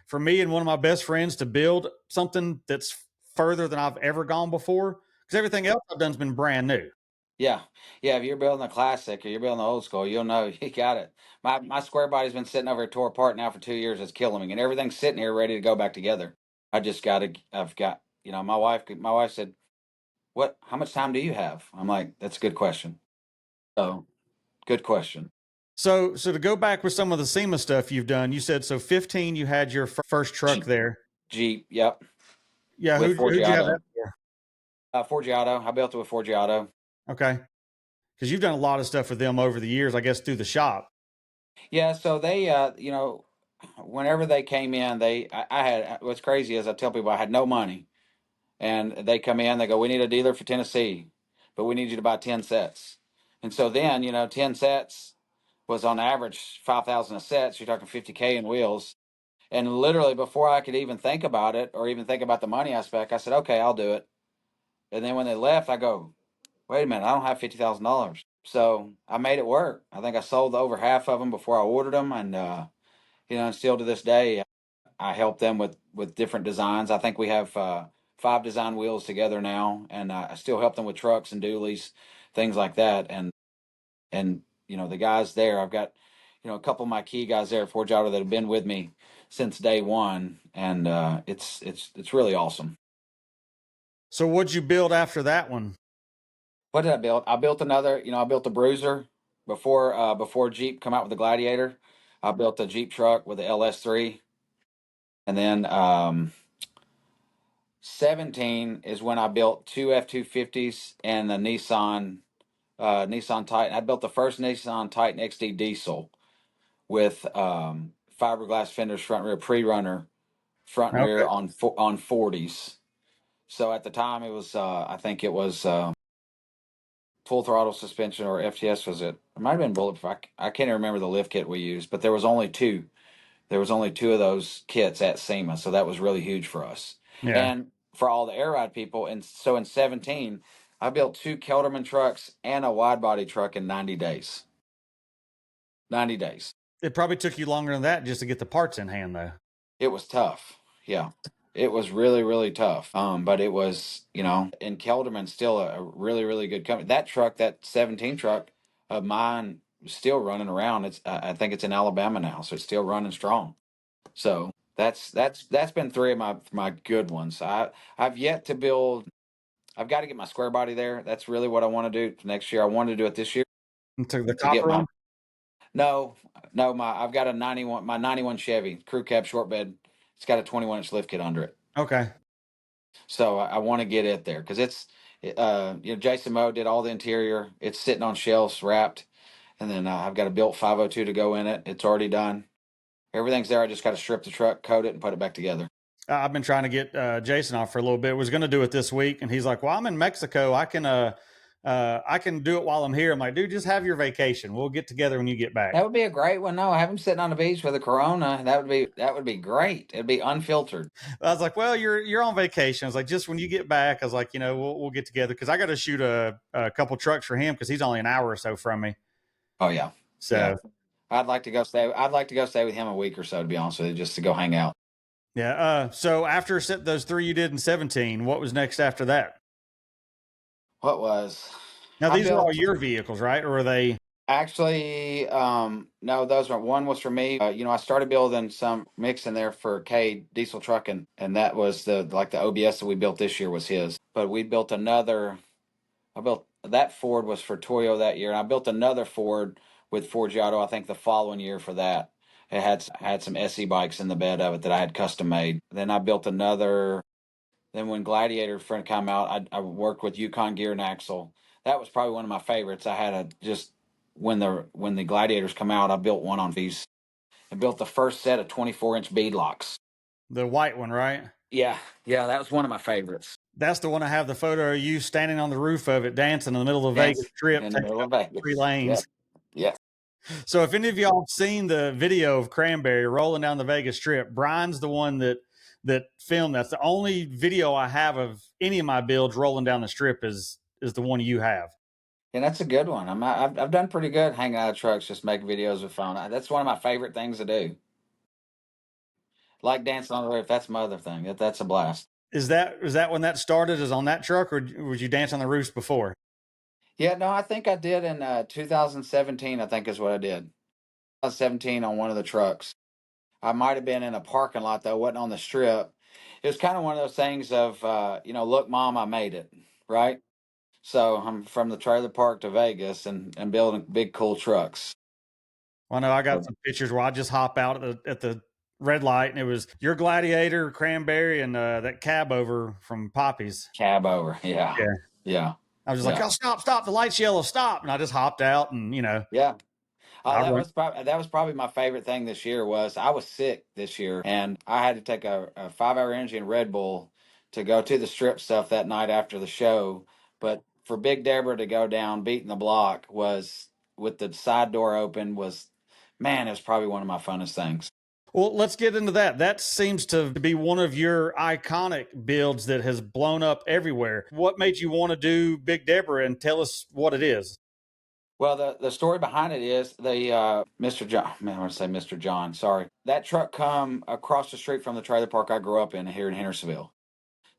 For me and one of my best friends to build something that's further than I've ever gone before, because everything else I've done's been brand new. Yeah, yeah. If you're building a classic or you're building an old school, you'll know you got it. My square body's been sitting over tore apart now for 2 years. It's killing me, and everything's sitting here ready to go back together. I just got to. I've got. My wife said, "What? How much time do you have?" I'm like, "That's a good question." So, good question. So to go back with some of the SEMA stuff you've done, you said so 15 you had your first truck Jeep, there. Jeep. Yep, Yeah, with who'd you have that Forgiato. for? Forgiato. I built it with Forgiato. Okay, because you've done a lot of stuff with them over the years, I guess, through the shop. Yeah. So they, whenever they came in, I had. What's crazy is I tell people I had no money. And they come in, they go, "We need a dealer for Tennessee, but we need you to buy 10 sets." And so then, 10 sets was on average 5,000 a set. So you're talking 50K in wheels. And literally before I could even think about it or even think about the money aspect, I said, "Okay, I'll do it." And then when they left, I go, "Wait a minute, I don't have $50,000." So I made it work. I think I sold over half of them before I ordered them. And, still to this day, I help them with different designs. I think we have 5 design wheels together now, and I still help them with trucks and dualies, things like that. And the guys there, I've got a couple of my key guys there at Forge Auto that have been with me since day one, and it's really awesome. So what'd you build after that one? What did I build? I built another. I built a Bruiser before Jeep come out with the Gladiator. I built a Jeep truck with the LS3, and then 17 is when I built two F-250s and the Nissan Titan. I built the first Nissan Titan XD diesel with fiberglass fenders, front rear pre-runner, front and rear Okay. on 40s. So at the time it was I think it was full throttle suspension, or FTS was it? It might have been bulletproof. I can't even remember the lift kit we used, but there was only two. There was only two of those kits at SEMA, so that was really huge for us. Yeah. And for all the air ride people, and so in 17, I built two Kelderman trucks and a wide body truck in 90 days. 90 days. It probably took you longer than that just to get the parts in hand, though. It was tough. Yeah. It was really, really tough. But it was, and Kelderman's still a really, really good company. That truck, that 17 truck of mine, is still running around. I think it's in Alabama now, so it's still running strong. So that's been three of my good ones. I've yet to build. I've got to get my square body there. That's really what I want to do next year. I wanted to do it this year To the to get copper my one? no, no, I've got a 91 Chevy crew cab short bed. It's got a 21-inch lift kit under it. Okay. So I want to get it there because Jason Moe did all the interior. It's sitting on shelves wrapped, and then I've got a built 502 to go in it. It's already done. Everything's there. I just got to strip the truck, coat it, and put it back together. I've been trying to get Jason off for a little bit. Was going to do it this week, and he's like, "Well, I'm in Mexico. I can do it while I'm here." I'm like, "Dude, just have your vacation. We'll get together when you get back." That would be a great one. No, have him sitting on the beach with a Corona. That would be great. It'd be unfiltered. I was like, "Well, you're on vacation." I was like, "Just when you get back," I was like, we'll get together because I got to shoot a couple trucks for him because he's only an hour or so from me." Oh yeah, yeah. So I'd like to go stay. I'd like to go stay with him a week or so, to be honest with you, just to go hang out. yeah. So after those three you did in 17, what was next after that? What was Now I these are all built? your vehicles, right? Or are they? Actually, no, those were one was for me. I started building some mix in there for Cade diesel trucking, and that was the OBS that we built this year was his. But we built another. I built that Ford was for Toyo that year, and I built another Ford with Ford Giotto. I think the following year for that. It had some SE bikes in the bed of it that I had custom made. Then I built another. Then when Gladiator friend came out, I worked with Yukon Gear and Axle. That was probably one of my favorites. I had a just when the Gladiators come out, I built one on these. I built the first set of 24-inch bead locks. The white one, right? Yeah, yeah, that was one of my favorites. That's the one I have the photo of you standing on the roof of it, dancing in the middle of Vegas Dance Strip, in the taking middle up of three Vegas. Yeah, lanes. yeah. So if any of y'all have seen the video of Cranberry rolling down the Vegas Strip, Brian's the one that filmed. That's the only video I have of any of my builds rolling down the strip is the one you have. And that's a good one. I've done pretty good hanging out of trucks, just making videos with phone. That's one of my favorite things to do. Like dancing on the roof. That's my other thing. That's a blast. Is that when that started? Is on that truck, or was you dance on the roofs before? Yeah, no, I think I did in 2017. I think is what I did. 2017 on one of the trucks. I might have been in a parking lot though, wasn't on the strip. It was kind of one of those things of, look, mom, I made it, right? So I'm from the trailer park to Vegas and building big cool trucks. Well, I know I got So, some pictures where I just hop out at the red light, and it was your Gladiator, Cranberry, and that cab over from Poppy's. cab over, yeah, Yeah, yeah, I was just like, yeah, "Oh, stop! The light's yellow, stop!" And I just hopped out, and yeah. Oh, I run. that was probably my favorite thing this year was I was sick this year and I had to take a 5 hour energy and Red Bull to go to the strip stuff that night after the show. But for Big Deborah to go down beating the block was with the side door open was man, it was probably one of my funnest things. Well, let's get into that. That seems to be one of your iconic builds that has blown up everywhere. What made you want to do Big Deborah, and tell us what it is? Well, the story behind it is the Mr. John. Man, I want to say Mr. John. Sorry, that truck come across the street from the trailer park I grew up in here in Hendersonville.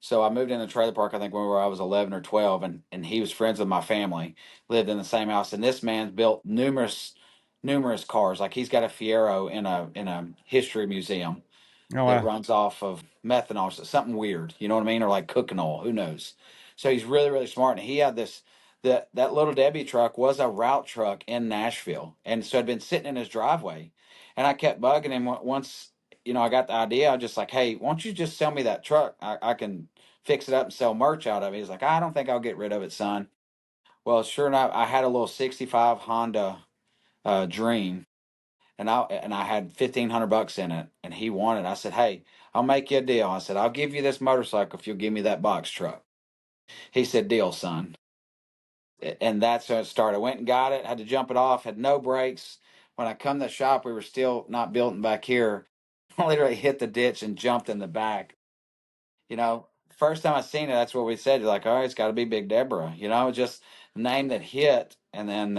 So I moved in the trailer park, I think, when I was 11 or 12, and he was friends with my family, lived in the same house. And this man's built numerous cars. Like he's got a Fiero in a history museum Oh, that runs off of methanol, so something weird, you know what I mean, or like cooking oil, who knows? So he's really really smart, and he had that little Debbie truck was a route truck in Nashville, and so it had been sitting in his driveway, and I kept bugging him once. I got the idea. I was just like, hey, why don't you just sell me that truck? I can fix it up and sell merch out of it. He's like, I don't think I'll get rid of it, son. Well, sure enough, I had a little '65 Honda Dream, and I had $1,500 in it, and he wanted. I said, "Hey, I'll make you a deal." I said, "I'll give you this motorcycle if you'll give me that box truck." He said, "Deal, son." And that's how it started. I went and got it. Had to jump it off. Had no brakes. When I come to the shop, we were still not built back here. I literally hit the ditch and jumped in the back. First time I seen it, that's what we said. You're like, all right, it's got to be Big Deborah. Just the name that hit, and then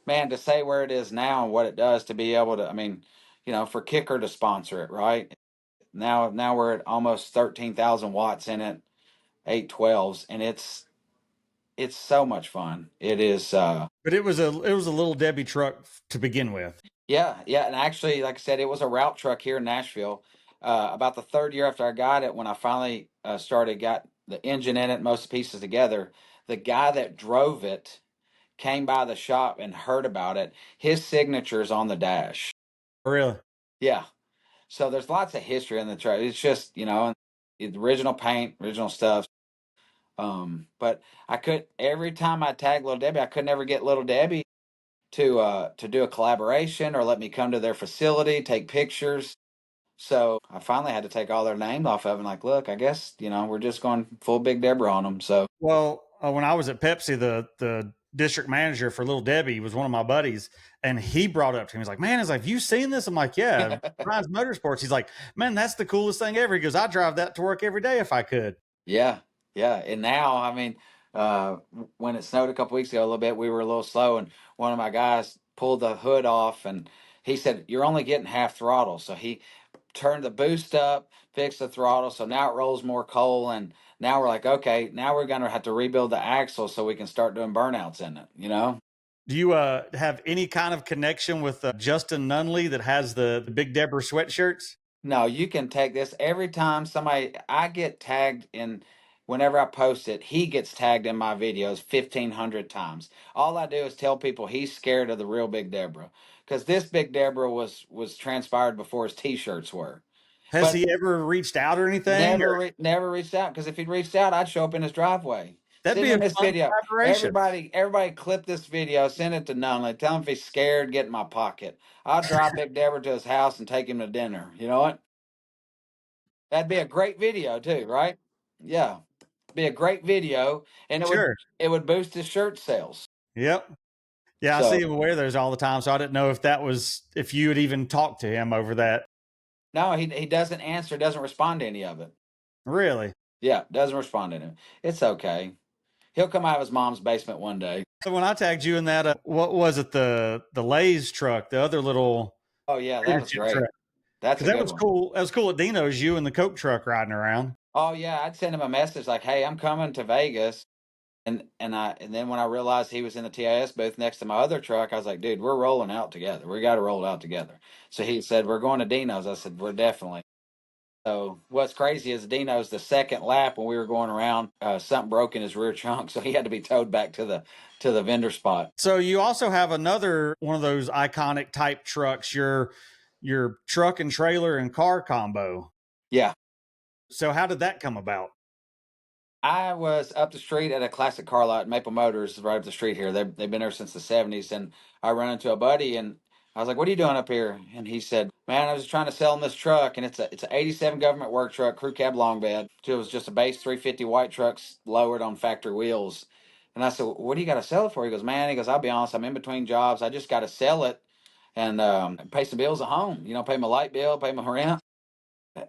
man, to say where it is now and what it does to be able to, I mean, for Kicker to sponsor it, right? Now we're at almost 13,000 watts in it, 812s, and it's so much fun. It is, But it was a little Debbie truck to begin with. yeah, yeah. And actually, like I said, it was a route truck here in Nashville. About the third year after I got it, when I finally got the engine in it, most pieces together, the guy that drove it came by the shop and heard about it. His signature's on the dash. Really? Yeah. So there's lots of history in the truck. It's just, the original paint, original stuff. But I could every time I tag Little Debbie, I could never get Little Debbie to do a collaboration or let me come to their facility, take pictures. So I finally had to take all their names off of it. And like, look, I guess we're just going full Big Deborah on them. So Well, when I was at Pepsi, the district manager for Little Debbie was one of my buddies, and he brought it up to me. He's like, "Man, he's like, have you seen this?" I'm like, "Yeah, Brian's Motorsports." He's like, "Man, that's the coolest thing ever." He goes, "I drive that to work every day if I could." yeah, yeah. And now, I mean, when it snowed a couple weeks ago, a little bit, we were a little slow, and one of my guys pulled the hood off, and he said, "You're only getting half throttle." So he turned the boost up, fixed the throttle, so now it rolls more coal, and now we're like, okay, now we're gonna have to rebuild the axle so we can start doing burnouts in it. Do you have any kind of connection with Justin Nunley that has the Big Deborah sweatshirts? No, you can take this every time somebody I get tagged in whenever I post it, he gets tagged in my videos 1,500 times. All I do is tell people he's scared of the real Big Deborah. Because this Big Deborah was transpired before his t-shirts were. Has But he ever reached out or anything? Or never reached out, because if he'd reached out, I'd show up in his driveway. that'd Send be a him this fun video. collaboration. Everybody clip this video, send it to Nunley. Tell him if he's scared, get in my pocket. I'll drive Big Deborah to his house and take him to dinner. You know what? That'd be a great video too, right? Yeah. Be a great video, and Sure. it would boost his shirt sales. Yep. Yeah, I see So him wear those all the time. So I didn't know if that was if you had even talked to him over that. no, he doesn't answer, doesn't respond to any of it. Really? Yeah, doesn't respond to it. It's okay. He'll come out of his mom's basement one day. So when I tagged you in that, what was it? The Lay's truck, the other little Oh yeah, that potato was chip great. truck. That's Because a that good was one. cool. That was cool at Dino's. You and the Coke truck riding around. Oh yeah, I'd send him a message like, "Hey, I'm coming to Vegas." And then when I realized he was in the TIS booth next to my other truck, I was like, "Dude, we're rolling out together. We got to roll out together." So he said, "We're going to Dino's." I said, "We're definitely." So what's crazy is Dino's the second lap when we were going around, something broke in his rear trunk, so he had to be towed back to the vendor spot. So you also have another one of those iconic type trucks, your truck and trailer and car combo. Yeah, So how did that come about? I was up the street at a classic car lot, Maple Motors, right up the street here. They've been there since the '70s, and I run into a buddy, and I was like, "What are you doing up here?" And he said, "Man, I was trying to sell him this truck, and it's a '87 government work truck, crew cab long bed. It was just a base 350 white trucks lowered on factory wheels." And I said, "What do you got to sell it for?" He goes, "Man," he goes, "I'll be honest, I'm in between jobs. I just got to sell it and pay some bills at home. Pay my light bill, pay my rent."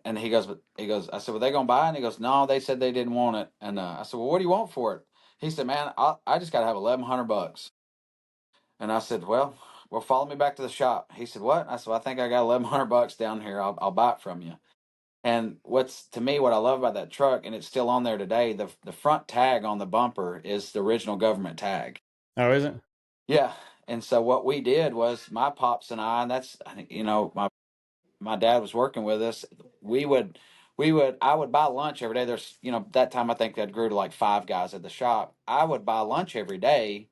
And I said, "Were they gonna buy it?" And he goes, "No, they said they didn't want it." And I said, "Well, what do you want for it?" He said, "Man, I just got to have $1,100." And I said, "Well, follow me back to the shop." He said, "What?" I said, "I think I got $1,100 down here. I'll buy it from you." And what I love about that truck, and it's still on there today, the front tag on the bumper is the original government tag. Oh, is it? Yeah. And so what we did was my pops and I, and that's my dad was working with us, we would I would buy lunch every day. There's that time I think that grew to like five guys at the shop. I would buy lunch every day.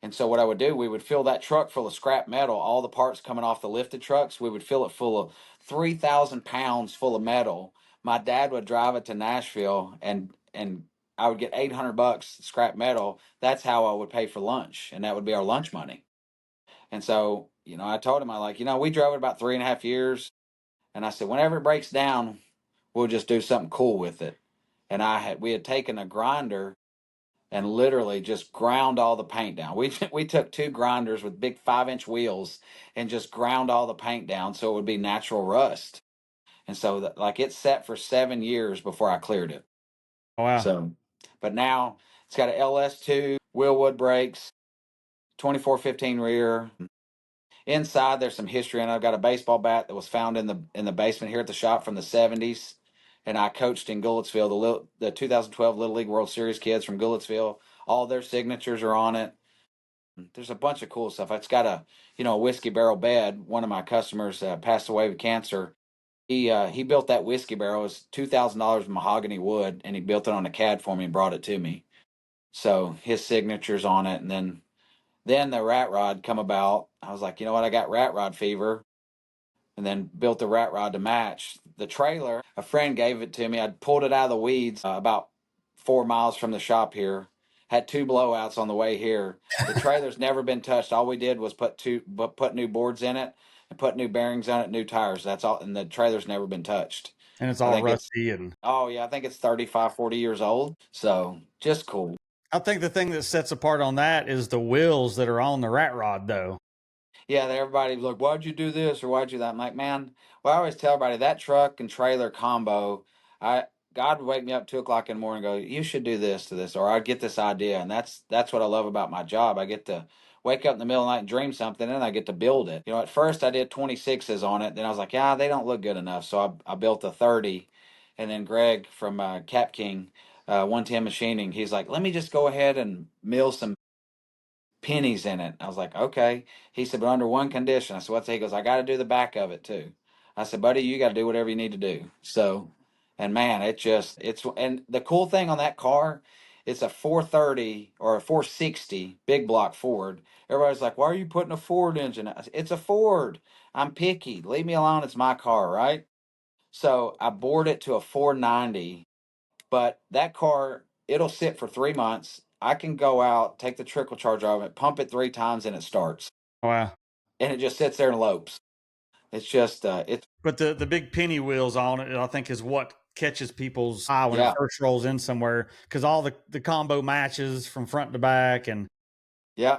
And so what I would do, we would fill that truck full of scrap metal, all the parts coming off the lifted trucks. We would fill it full of 3,000 pounds full of metal. My dad would drive it to Nashville, and I would get $800 scrap metal. That's how I would pay for lunch, and that would be our lunch money. And so I told him, I like we drove it about 3.5 years. And I said, whenever it breaks down, we'll just do something cool with it. And we had taken a grinder and literally just ground all the paint down. We took two grinders with big 5-inch wheels and just ground all the paint down so it would be natural rust. And so like it sat for 7 years before I cleared it. Oh, wow. So, but now it's got a LS2 wheel wood brakes. 2415 rear. Inside, there's some history, and I've got a baseball bat that was found in the basement here at the shop from the '70s. And I coached in Goulitsville, the 2012 Little League World Series kids from Goulitsville. All their signatures are on it. There's a bunch of cool stuff. It's got a whiskey barrel bed. One of my customers passed away with cancer. He built that whiskey barrel. It was $2,000 mahogany wood, and he built it on a CAD for me and brought it to me. So his signature's on it, and then the rat rod come about. I was like, you know what? I got rat rod fever, and then built the rat rod to match. The trailer, a friend gave it to me. I'd pulled it out of the weeds about 4 miles from the shop here. Had two blowouts on the way here. The trailer's never been touched. All we did was put new boards in it and put new bearings on it, new tires. That's all. And the trailer's never been touched. And it's I all think it's rusty. And oh yeah, I think it's 35, 40 years old. So just cool. I think the thing that sets apart on that is the wheels that are on the rat rod, though. Yeah, everybody's like, why'd you do this or why'd you do that? I'm like, man, well, I always tell everybody that truck and trailer combo, I God would wake me up 2 o'clock in the morning and go, you should do this to this, or I get this idea. And that's what I love about my job. I get to wake up in the middle of the night and dream something, and I get to build it. At first I did 26s on it. Then I was like, yeah, they don't look good enough. So I built a 30. And then Greg from Cap King, 110 Machining, he's like, let me just go ahead and mill some pennies in it. I was like, okay. He said, but under one condition. I said, what's that? He goes, I got to do the back of it too. I said, buddy, you got to do whatever you need to do. So, and man, and the cool thing on that car, it's a 430 or a 460 big block Ford. Everybody's like, why are you putting a Ford engine? I said, it's a Ford. I'm picky. Leave me alone. It's my car, right? So I bored it to a 490, but that car, it'll sit for 3 months. I can go out, take the trickle charge out of it, pump it 3 times, and it starts. Wow. And it just sits there and lopes. It's just, it's, But the big penny wheels on it, I think, is what catches people's eye when it yeah, first rolls in somewhere, because all the combo matches from front to back. And yeah,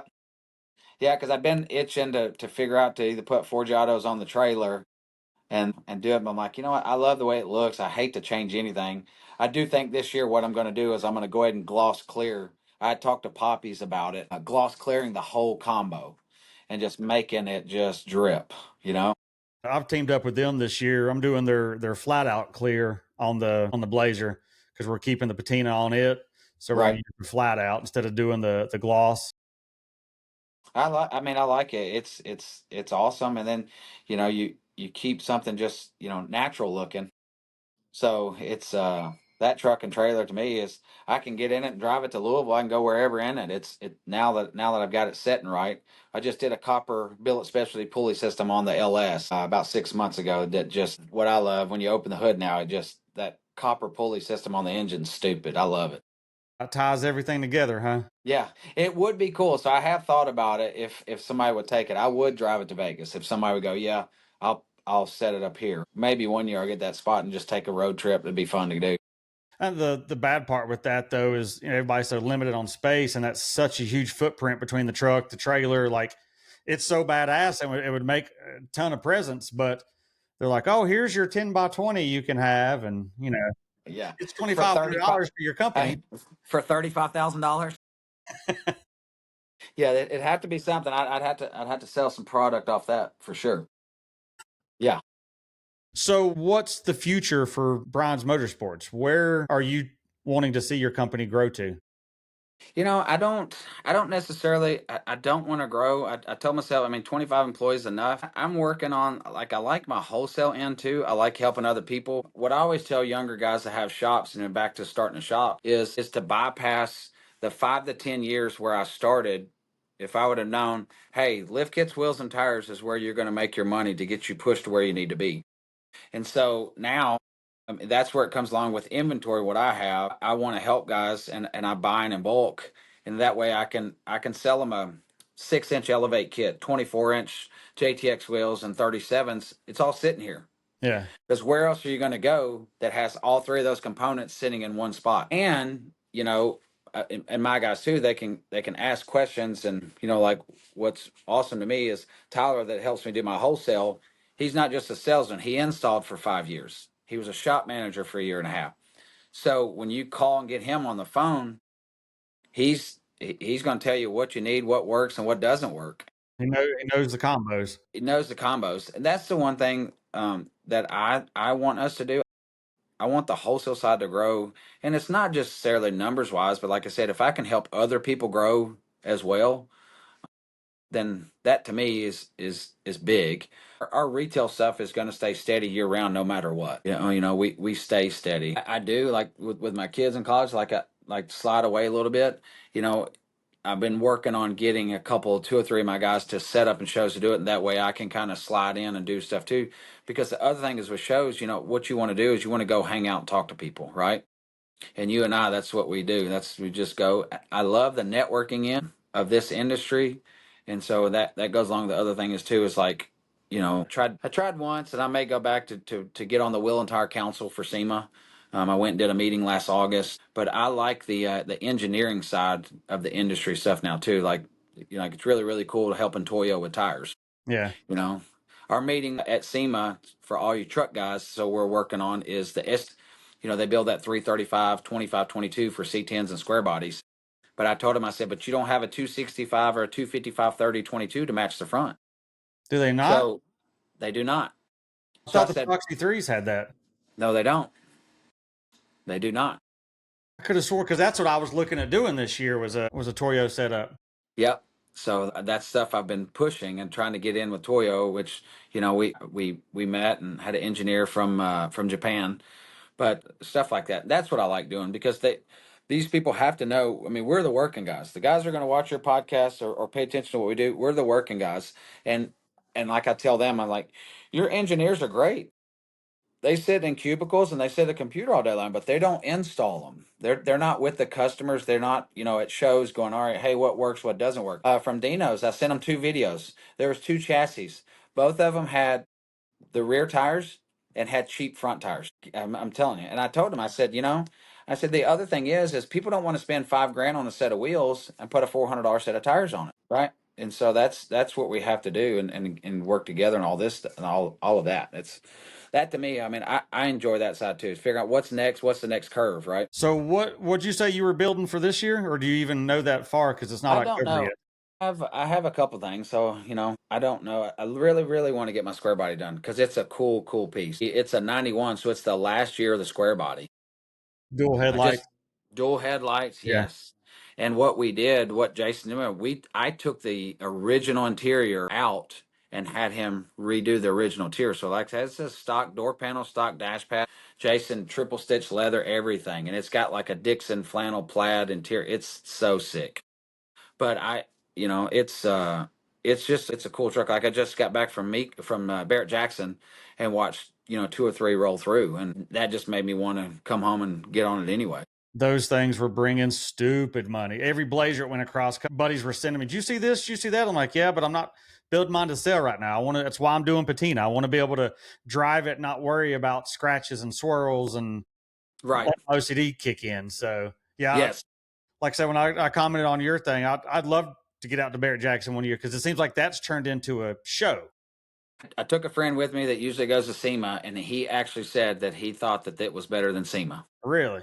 yeah, because I've been itching to figure out to either put Forgiatos on the trailer and do it. But I'm like, you know what? I love the way it looks. I hate to change anything. I do think this year what I'm going to do is I'm going to go ahead and gloss clear. I talked to Poppies about it, gloss clearing the whole combo and just making it just drip, you know? I've teamed up with them this year. I'm doing their flat out clear on the Blazer, because we're keeping the patina on it. So we're going Right. to use the flat out instead of doing the gloss. I like it. It's awesome. And then, you keep something just, natural looking. So it's that truck and trailer to me is I can get in it and drive it to Louisville. I can go wherever in it. It's now that I've got it setting right. I just did a copper billet specialty pulley system on the LS about 6 months ago. That just what I love when you open the hood now. It just that copper pulley system on the engine's stupid. I love it. It ties everything together, huh? Yeah, it would be cool. So I have thought about it. If somebody would take it, I would drive it to Vegas. If somebody would go, yeah, I'll set it up here. Maybe one year I'll get that spot and just take a road trip. It'd be fun to do. And the bad part with that, though, is everybody's so limited on space, and that's such a huge footprint between the truck, the trailer. Like, it's so badass, and it would make a ton of presents. But they're like, "Oh, here's your 10 by 20 you can have," and Yeah, it's twenty for five hundred 35, dollars for your company. hey, for $35,000. Yeah, it'd have to be something. I'd have to sell some product off that for sure. Yeah. So, what's the future for Brian's Motorsports? Where are you wanting to see your company grow to? I don't necessarily, I don't want to grow. I tell myself, I mean, 25 employees is enough. I'm working on, like, I like my wholesale end too. I like helping other people. What I always tell younger guys that have shops and then back to starting a shop is to bypass the 5 to 10 years where I started. If I would have known, hey, lift kits, wheels, and tires is where you're going to make your money to get you pushed to where you need to be. And so now, that's where it comes along with inventory. What I have, I want to help guys, and I buy in bulk, and that way I can sell them a 6 inch Elevate kit, 24 inch JTX wheels, and 37s. It's all sitting here. Yeah, Because where else are you going to go that has all three of those components sitting in one spot? And and my guys too, they can ask questions, and like what's awesome to me is Tyler that helps me do my wholesale. He's not just a salesman; he installed for 5 years. He was a shop manager for a year and a half. So when you call and get him on the phone, he's He's going to tell you what you need, what works, and what doesn't work. He knows the combos. He knows the combos, and that's the one thing that I want us to do. I want the wholesale side to grow, and it's not just necessarily numbers wise, but like I said, if I can help other people grow as well, then that to me is big. Our retail stuff is going to stay steady year round, no matter what. We stay steady. I do like with my kids in college, like I like slide away a little bit. You know, I've been working on getting a couple, two or three of my guys to set up and shows to do it, and that way I can kind of slide in and do stuff too. Because the other thing is with shows, what you want to do is you want to go hang out and talk to people, right? And you and I, that's what we do. We just go. I love the networking end of this industry, and so that goes along. The other thing is too is like, I tried once, and I may go back to get on the Wheel and Tire Council for SEMA. I went and did a meeting last August, but I like the engineering side of the industry stuff now too. Like it's really really cool to helping Toyo with tires. Yeah. You know, our meeting at SEMA for all you truck guys, so we're working on is the S. They build that 335, 25, 22 for C10s and square bodies. But I told him, I said, but you don't have a 265 or a 255 30 22 to match the front. Do they not? So they do not. I So I thought the said, Proxy threes had that. no, they don't. They do not. I could have swore because that's what I was looking at doing this year was a Toyo setup. Yep. So that's stuff I've been pushing and trying to get in with Toyo, which we met and had an engineer from Japan, but stuff like that. That's what I like doing because these people have to know. I mean, we're the working guys. The guys are going to watch your podcast or pay attention to what we do. We're the working guys, and like I tell them, I'm like, your engineers are great. They sit in cubicles and they sit at a computer all day long, but they don't install them. They're not with the customers. They're not, at shows going, all right, hey, what works, what doesn't work. From Dino's, I sent them two videos. There was two chassis. Both of them had the rear tires and had cheap front tires. I'm telling you. And I told him, I said, I said the other thing is people don't want to spend $5,000 on a set of wheels and put a $400 set of tires on it, right? And so that's what we have to do and work together and all this and all of that. It's that to me. I mean, I enjoy that side too. Figure out what's next, what's the next curve, right? So what'd you say you were building for this year, or do you even know that far because it's not I don't October know. yet? I have a couple things, so I don't know. I really really want to get my square body done because it's a cool piece. It's a 91, so it's the last year of the square body. Dual I just headlights. dual headlights, Yeah. yes. And what we did, what Jason did, I took the original interior out and had him redo the original interior. So like I said, it's a stock door panel, stock dash pad. Jason triple stitch leather, everything, and it's got like a Dixon flannel plaid interior. It's so sick. But it's a cool truck. Like I just got back from Barrett Jackson and watched two or three roll through, and that just made me want to come home and get on it anyway. Those things were bringing stupid money. Every Blazer it went across, buddies were sending me, "Did you see this? Did you see that?" I'm like, "Yeah, but I'm not building mine to sell right now. I want to. That's why I'm doing patina. I want to be able to drive it, not worry about scratches and swirls and Right. let OCD kick in." So yeah, Yes. like I said, when I commented on your thing, I'd love to get out to Barrett Jackson one year because it seems like that's turned into a show. I took a friend with me that usually goes to SEMA, and he actually said that he thought that was better than SEMA. Really?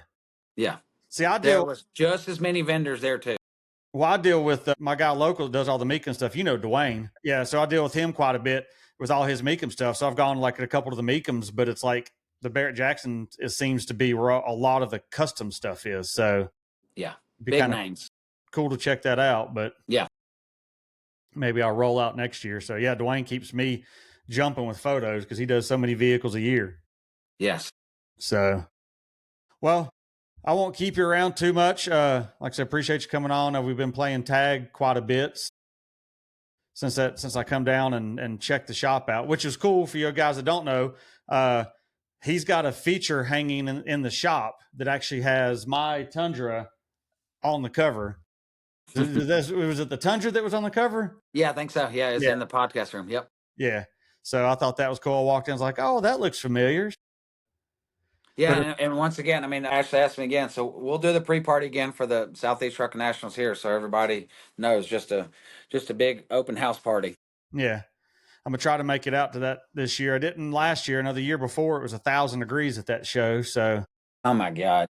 Yeah. See, I There deal. was just as many vendors there too. Well, I deal with my guy local that does all the Meekum stuff. Dwayne. Yeah, so I deal with him quite a bit with all his Meekum stuff. So I've gone like a couple of the Meekums, but it's like the Barrett Jackson. It seems to be where a lot of the custom stuff is. So Yeah. it'd be Big kind of names. cool to check that out. But Yeah. maybe I'll roll out next year. So yeah, Dwayne keeps me jumping with photos because he does so many vehicles a year. Yes. So, well, I won't keep you around too much. Like I said, appreciate you coming on. We've been playing tag quite a bit since I come down and check the shop out, which is cool for you guys that don't know. He's got a feature hanging in the shop that actually has my Tundra on the cover. Was it the Tundra that was on the cover? Yeah, I think so. Yeah, it's Yeah. in the podcast room. Yep. Yeah. So I thought that was cool. I walked in, I was like, "Oh, that looks familiar." Yeah, But and once again, I mean, Ashley asked me again, so we'll do the pre-party again for the Southeast Truck Nationals here, so everybody knows just a big open house party. yeah, I'm gonna try to make it out to that this year. I didn't last year. Another year before, it was 1,000 degrees at that show. So Oh my God.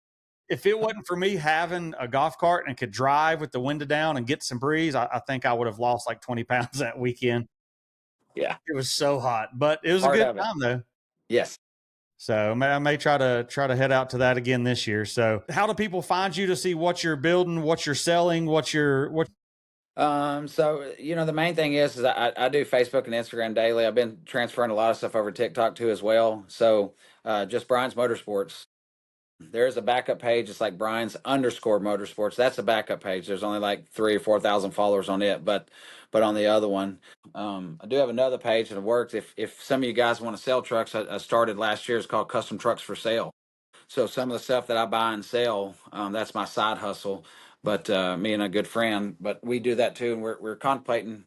if it wasn't for me having a golf cart and could drive with the window down and get some breeze, I think I would have lost like 20 pounds that weekend. Yeah, It was so hot, but it was a part good of it. time though. Yes. So I may try to head out to that again this year. So how do people find you to see what you're building, what you're selling, what? So the main thing is I do Facebook and Instagram daily. I've been transferring a lot of stuff over TikTok too as well. So just Brian's Motorsports. There's a backup page. It's like Brian's underscore Motorsports. That's a backup page. There's only like 3 or 4 thousand followers on it, but on the other one, I do have another page that works. If some of you guys want to sell trucks, I started last year. It's called Custom Trucks for Sale. So some of the stuff that I buy and sell, that's my side hustle. But me and a good friend, but we do that too, and we're contemplating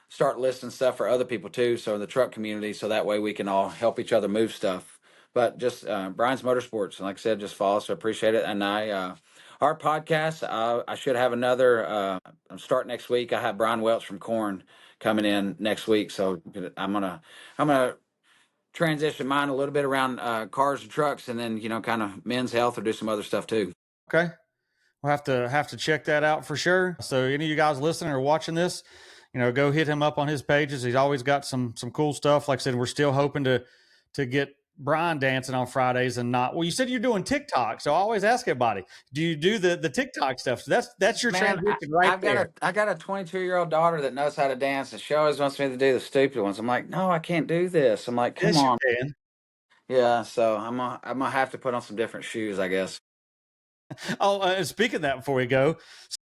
start listing stuff for other people too. So in the truck community, so that way we can all help each other move stuff. But just Brian's Motorsports, and like I said, just follow. So appreciate it. And our podcast, I should have another. I'm starting next week. I have Brian Welch from Corn coming in next week. So I'm gonna transition mine a little bit around cars and trucks, and then kind of men's health or do some other stuff too. Okay. We'll have to check that out for sure. So any of you guys listening or watching this, go hit him up on his pages. He's always got some cool stuff. Like I said, we're still hoping to get Brian dancing on Fridays and not. Well, you said you're doing TikTok, so I always ask everybody, do you do the TikTok stuff? So that's your Man, transition right there. I got a 22-year-old daughter that knows how to dance, and she always wants me to do the stupid ones. I'm like, no, I can't do this. I'm like, come Yes, you on. can. Yeah, so I'm gonna have to put on some different shoes, I guess. Oh, speaking of that, before we go,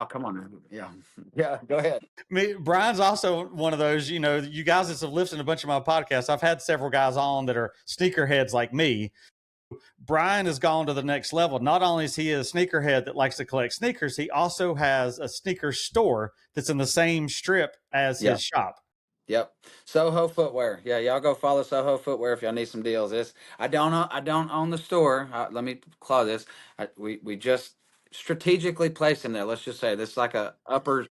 Oh, come on. Yeah, yeah. Go ahead. Brian's also one of those. You guys that have listened to a bunch of my podcasts. I've had several guys on that are sneakerheads like me. Brian has gone to the next level. Not only is he a sneakerhead that likes to collect sneakers, he also has a sneaker store that's in the same strip as Yeah. his shop. Yep. Soho Footwear. Yeah, y'all go follow Soho Footwear if y'all need some deals. I don't own the store. Let me close this. We just strategically placed in there. Let's just say this is like a upper.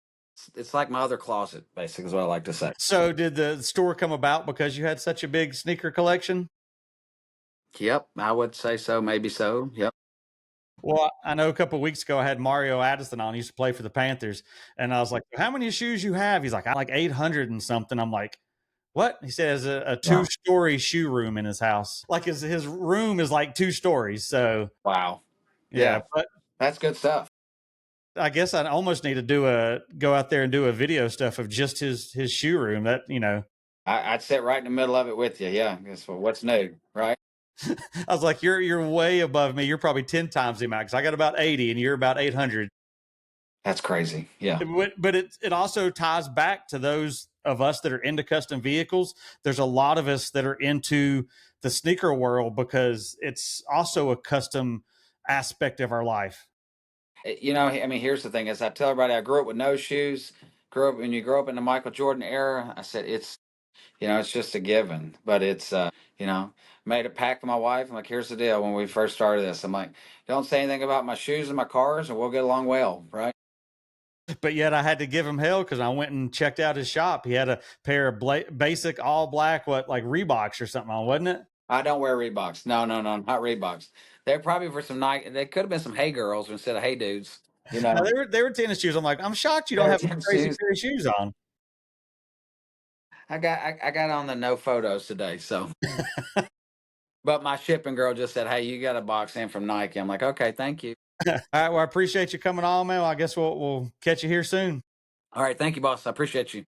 It's like my other closet, basically, is what I like to say. So, did the store come about because you had such a big sneaker collection? Yep, I would say so. Maybe so. Yep. Well, I know a couple of weeks ago I had Mario Addison on. He used to play for the Panthers, and I was like, "How many shoes you have?" He's like, "I like 800 and something." I'm like, "What?" He says a Wow. 2-story shoe room in his house. Like his room is like 2 stories. So Wow. yeah, Yeah, but that's good stuff. I guess I almost need to go out there and do a video stuff of just his shoe room. That. I'd sit right in the middle of it with you. Yeah. Guess what's new, right? I was like, you're way above me. You're probably 10 times the amount because I got about 80 and you're about 800. That's crazy. Yeah. But it also ties back to those of us that are into custom vehicles. There's a lot of us that are into the sneaker world because it's also a custom aspect of our life. I mean, here's the thing: is I tell everybody I grew up with no shoes. Grew up when you grow up in the Michael Jordan era. I said it's just a given. But you know, made a pact with my wife. I'm like, here's the deal. When we first started this, I'm like, don't say anything about my shoes and my cars, and we'll get along well, right? But yet I had to give him hell because I went and checked out his shop. He had a pair of basic all black, like Reeboks or something on, wasn't it? I don't wear Reeboks. No, no, no, not Reeboks. They're probably for some night. They could have been some Hey Girls instead of Hey Dudes. You No, know, they were tennis shoes. I'm like, I'm shocked you don't they're have a tennis crazy shoes. pair of shoes on. I got on the no photos today, so. But my shipping girl just said, "Hey, you got a box in from Nike." I'm like, "Okay, thank you." All right. Well, I appreciate you coming on, man. Well, I guess we'll catch you here soon. All right, thank you, boss. I appreciate you.